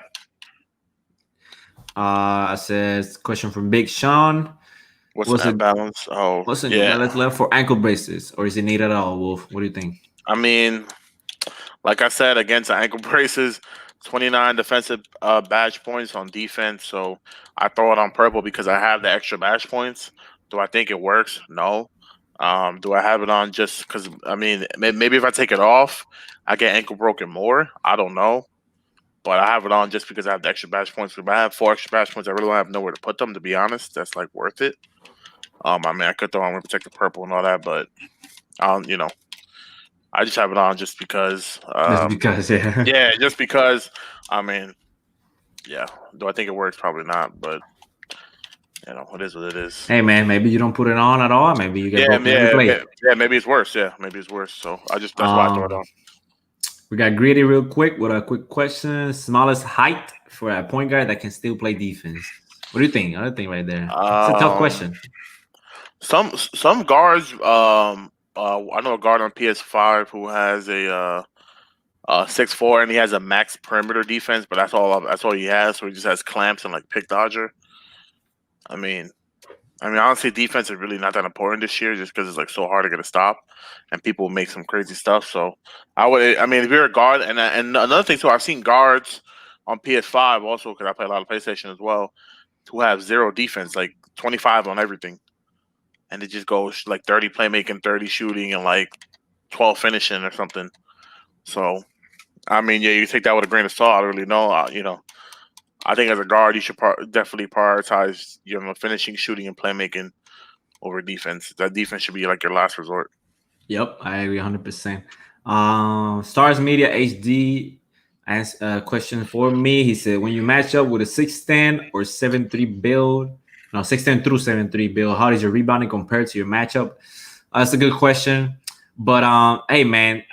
Says question from Big Sean. What's that balance? Oh, what's the yeah. balance left for ankle braces, or is it needed at all, Wolf? What do you think? I mean, like I said, against ankle braces, 29 defensive badge points on defense. So I throw it on purple because I have the extra badge points. Do I think it works? No. Do I have it on just because? I mean, maybe if I take it off, I get ankle broken more. I don't know. But I have it on just because I have the extra badge points. If I have 4 extra badge points, I really don't have nowhere to put them, to be honest. That's like worth it. I mean, I could throw on protective purple and all that, but you know, I just have it on just because. Yeah. Yeah, just because. I mean, yeah. Do I think it works? Probably not, but you know, it is what it is. Hey man, maybe you don't put it on at all. Maybe you get broken every play. Yeah, maybe it's worse. Yeah, maybe it's worse. So that's why I throw it on. We got Greedy real quick with a quick question. Smallest height for a point guard that can still play defense. What do you think? Another thing right there. It's a tough question. Some guards. I know a guard on PS5 who has a 6'4" and he has a max perimeter defense, but that's all he has. So he just has clamps and like pick dodger. I mean, honestly, defense is really not that important this year, just because it's like so hard to get a stop, and people make some crazy stuff. So I mean, if you're a guard, and another thing too, I've seen guards on PS5 also, because I play a lot of PlayStation as well, who have 0 defense, like 25 on everything, and it just goes like 30 playmaking, 30 shooting, and like 12 finishing or something. So, I mean, yeah, you take that with a grain of salt. I don't really know, you know. I think as a guard, you should definitely prioritize, you know, finishing, shooting, and playmaking over defense. That defense should be like your last resort. Yep, I agree 100%. Stars Media HD asked a question for me. He said, when you match up with a 6'10 or 7'3 build, no, 6'10 through 7'3 build, how does your rebounding compare to your matchup? That's a good question. But hey man,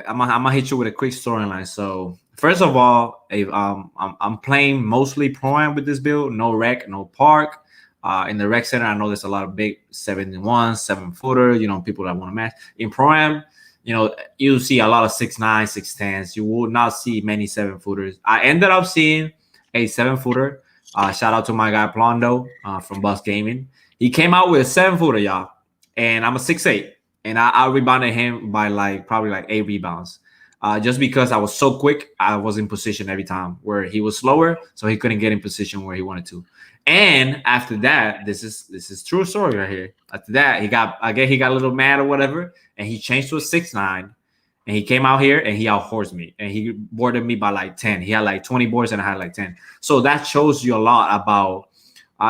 I'm gonna hit you with a quick storyline. So first of all, I'm playing mostly pro-am with this build, no rec, no park. In the rec center, I know there's a lot of big 7'1", 7-footer, you know, people that want to match. In pro-am, you know, you see a lot of 6'9", 6'10s. You will not see many 7-footers. I ended up seeing a 7-footer. Shout out to my guy Plondo from Bus Gaming. He came out with a 7-footer, y'all, and I'm a 6'8". And I rebounded him by probably 8 rebounds. Just because I was so quick, I was in position every time where he was slower, so he couldn't get in position where he wanted to. And after that, this is true story right here. After that, he got a little mad or whatever, and he changed to a 6'9", and he came out here and he outhorsed me, and he boarded me by like 10. He had like 20 boards and I had like 10. So that shows you a lot about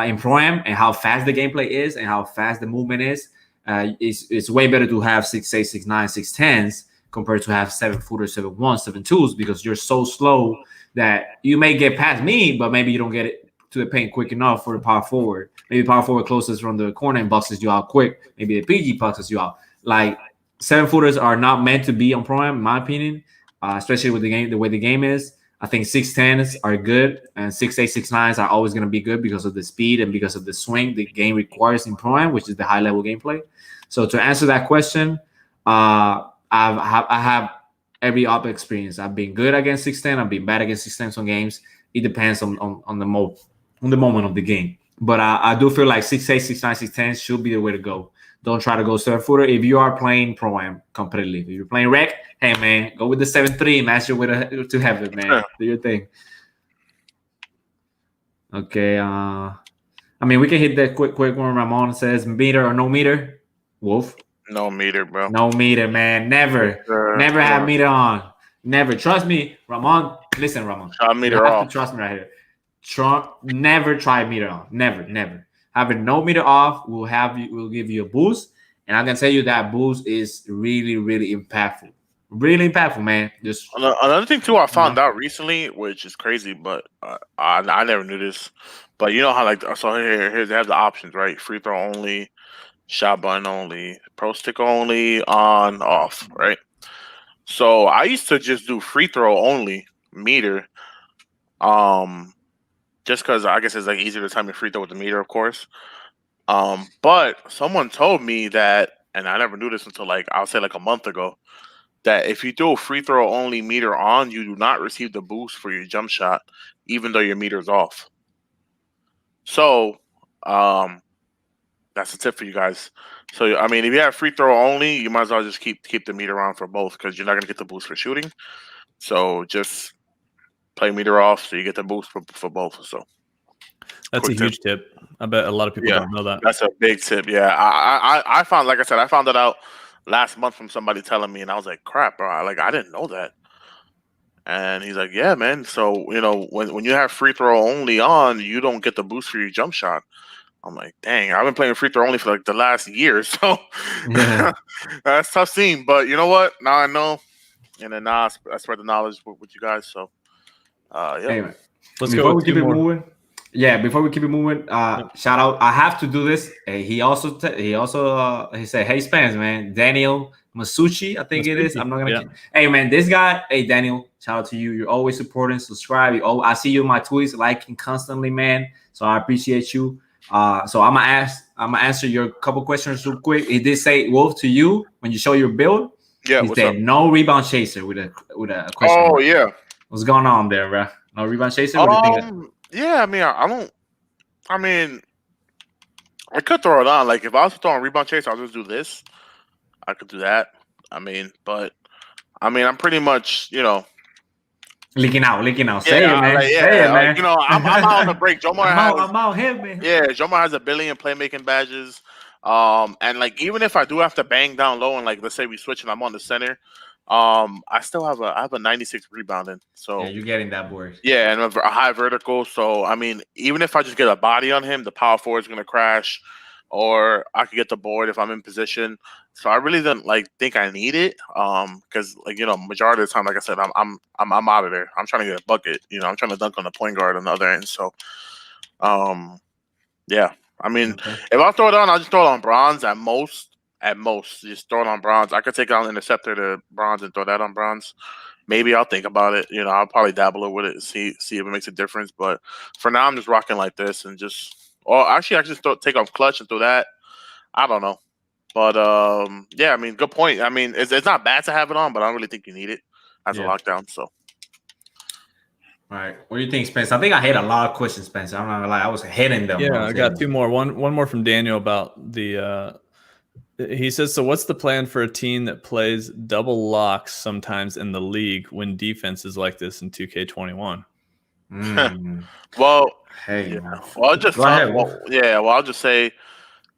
in Pro-Am and how fast the gameplay is and how fast the movement is. It's way better to have 6'8", 6'9", 6'10s compared to have 7-footers, 7'1", 7'2s, because you're so slow that you may get past me, but maybe you don't get it to the paint quick enough for the power forward. Maybe power forward closes from the corner and boxes you out quick. Maybe the PG boxes you out. Like 7-footers are not meant to be on Pro-Am, in my opinion, especially with the way the game is. I think 6'10s are good, and 6'8", 6'9s are always going to be good because of the speed and because of the swing the game requires in Pro-Am, which is the high level gameplay. So to answer that question, I have every up experience. I've been good against 6'10. I've been bad against 6'10 some games. It depends on the moment of the game. But I do feel like 6'8", 6'9", 6'10 should be the way to go. Don't try to go 7-footer if you are playing Pro-Am competitively. If you're playing rec, hey man, go with the 7'3", match your way to heaven, man. Do your thing. Okay. I mean, we can hit that quick one. Ramon says, meter or no meter? Wolf? No meter, bro. No meter, man. Never have meter on. Never. Trust me, Ramon. Listen, Ramon. Meter off. Trust me right here. Never try meter on. Never. Having no meter off will give you a boost, and I can tell you that boost is really, really impactful. Really impactful, man. Just another thing too, I found out recently, which is crazy, but I never knew this. But you know how like so here they have the options, right? Free throw only, shot button only, pro stick only, on off, right? So I used to just do free throw only meter, just because I guess it's like easier to time your free throw with the meter, of course. But someone told me that, and I never knew this until like I'll say like a month ago, that if you do a free throw only meter on, you do not receive the boost for your jump shot, even though your meter's off. So, that's a tip for you guys. So, I mean, if you have free throw only, you might as well just keep the meter on for both because you're not gonna get the boost for shooting. So just play meter off so you get the boost for both. So that's a huge tip. I bet a lot of people don't know that. That's a big tip. Yeah, I found, like I said, I found that out last month from somebody telling me, and I was like, crap, bro. Like, I didn't know that. And he's like, yeah, man. So, you know, when you have free throw only on, you don't get the boost for your jump shot. I'm like, dang, I've been playing free throw only for like the last year. So that's tough scene. But you know what? Now I know. And then now I spread the knowledge with you guys. So, yeah. Anyway, Let's before go. We keep it moving. Yeah, before we keep it moving, shout out. I have to do this. He also he said, "Hey, Spence, man, Daniel Masucci, I think it is. I'm not gonna. Hey, man, this guy. Hey, Daniel, shout out to you. You're always supporting, subscribe. I see you in my tweets, liking constantly, man. So I appreciate you. So I'm gonna answer your couple questions real quick. He did say, Wolf, to you when you show your build. Yeah, he said no rebound chaser with a question. Oh mark. yeah, what's going on there, bro? No rebound chaser. What do you think? Yeah, I mean, I don't. I mean, I could throw it on. Like if I was throwing rebound chaser, I'll just do this. I could do that. I mean, but I mean, I'm pretty much, you know, leaking out. Say it, man. Like, Say it, man. You know, I'm out on the break. Jomar I'm out here, man. Yeah, Jomar has 1 billion playmaking badges. And like even if I do have to bang down low and like let's say we switch and I'm on the center, I still have a 96 rebounding. So yeah, you're getting that board. Yeah, and a high vertical. So I mean, even if I just get a body on him, the power forward is gonna crash, or I could get the board if I'm in position. So I really don't like think I need it. Because like you know, majority of the time, like I said, I'm out of there. I'm trying to get a bucket. You know, I'm trying to dunk on the point guard on the other end. So, yeah. I mean, if I throw it on, I'll just throw it on bronze at most. Just throw it on bronze. I could take out interceptor to bronze and throw that on bronze. Maybe I'll think about it. You know, I'll probably dabble with it and see if it makes a difference. But for now, I'm just rocking like this and just. Or actually, I just take off clutch and throw that. I don't know, but yeah. I mean, good point. I mean, it's not bad to have it on, but I don't really think you need it as a lockdown. So. All right. What do you think, Spence? I think I hit a lot of questions, Spence. I'm not gonna lie. I was hitting them. Yeah, I got two more. One more from Daniel about the. He says, so what's the plan for a team that plays double locks sometimes in the league when defense is like this in 2K21? Well, hey, yeah. Well, I'll just say,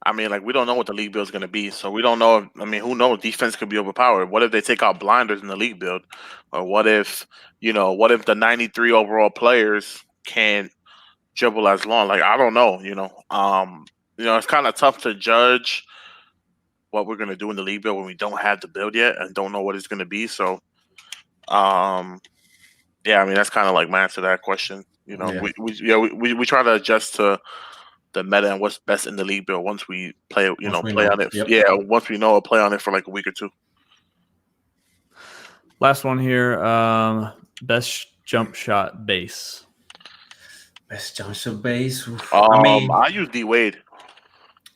I mean, like we don't know what the league build is going to be, so we don't know. I mean, who knows? Defense could be overpowered. What if they take out blinders in the league build, or what if the 93 overall players can't dribble as long? Like I don't know. It's kind of tough to judge what we're going to do in the league build when we don't have the build yet and don't know what it's going to be. So, yeah, I mean, that's kind of like my answer to that question. We try to adjust to the meta and what's best in the league build once we play, play on it. Yep. Yeah, once we know, play on it for like a week or two. Last one here. Best jump shot base. Best jump shot base. I use D Wade.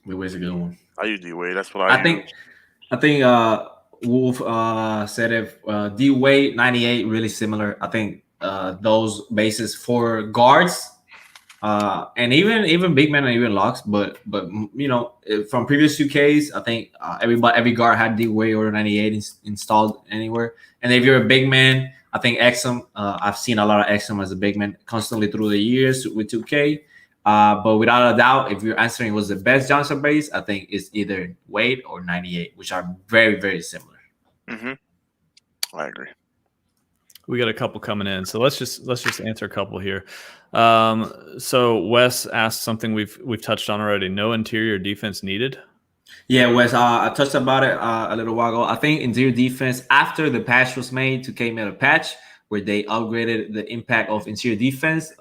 D Wade's a good one. I use D Wade. That's what I use. I think Wolf said if D Wade 98 really similar. I think those bases for guards and even big men and even locks, but from previous 2Ks, I think every guard had D Wade or 98 installed anywhere. And if you're a big man, I think Exum. I've seen a lot of Exum as a big man constantly through the years with 2K. But without a doubt, if you're answering was the best Johnson base, I think it's either Wade or 98, which are very, very similar. I agree. We got a couple coming in, so let's just answer a couple here. So Wes asked something we've touched on already. No interior defense needed. Yeah, Wes, I touched about it a little while ago. I think interior defense, after the patch was made, 2K made a patch where they upgraded the impact of interior defense.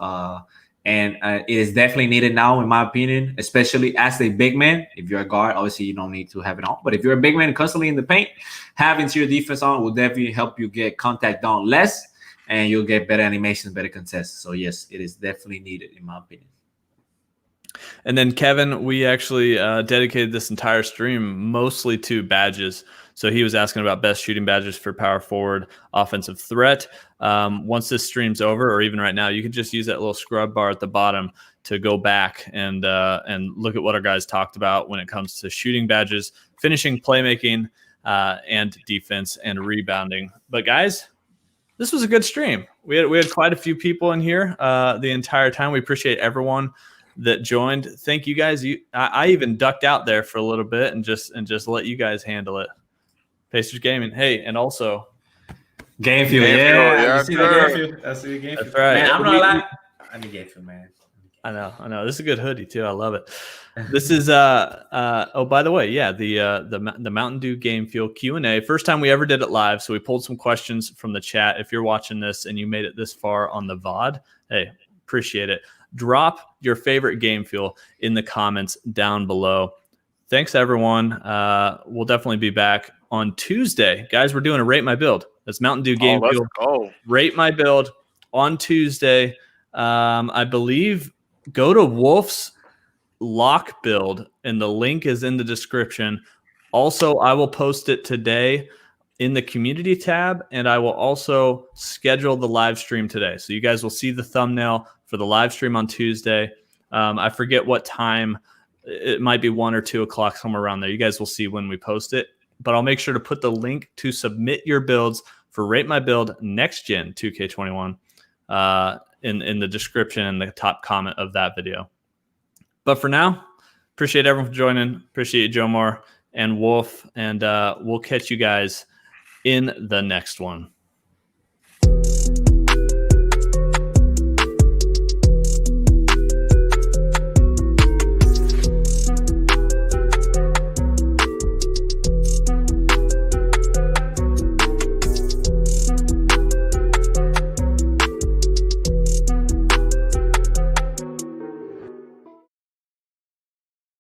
And it is definitely needed now, in my opinion, especially as a big man. If you're a guard, obviously you don't need to have it on. But if you're a big man constantly in the paint, have interior defense on will definitely help you get contact down less, and you'll get better animations, better contests. So yes, it is definitely needed, in my opinion. And then Kevin, we actually dedicated this entire stream mostly to badges. So he was asking about best shooting badges for power forward, offensive threat. Once this stream's over, or even right now, you can just use that little scrub bar at the bottom to go back and look at what our guys talked about when it comes to shooting badges, finishing, playmaking, and defense and rebounding. But guys, this was a good stream. We had quite a few people in here the entire time. We appreciate everyone that joined. Thank you guys. I even ducked out there for a little bit and just let you guys handle it. Pacers Gaming. Hey, and also Game Fuel. Yeah, you see the Game Fuel. That's the Game Fuel. That's right. Man, I'm not lying. I mean Game Fuel, man. I know. This is a good hoodie too. I love it. This is oh, by the way, yeah, the Mountain Dew Game Fuel Q&A. First time we ever did it live, so we pulled some questions from the chat. If you're watching this and you made it this far on the VOD, hey, appreciate it. Drop your favorite Game Fuel in the comments down below. Thanks, everyone. We'll definitely be back on Tuesday. Guys, we're doing a Rate My Build. That's Mountain Dew Game Fuel. Go. Rate My Build on Tuesday. I believe go to Wolf's lock build, and the link is in the description. Also, I will post it today in the community tab, and I will also schedule the live stream today. So you guys will see the thumbnail for the live stream on Tuesday. I forget what time. It might be 1 or 2 o'clock, somewhere around there. You guys will see when we post it. But I'll make sure to put the link to submit your builds for Rate My Build Next Gen 2K21 in the description and the top comment of that video. But for now, appreciate everyone for joining. Appreciate you, Joe Moore and Wolf. And we'll catch you guys in the next one.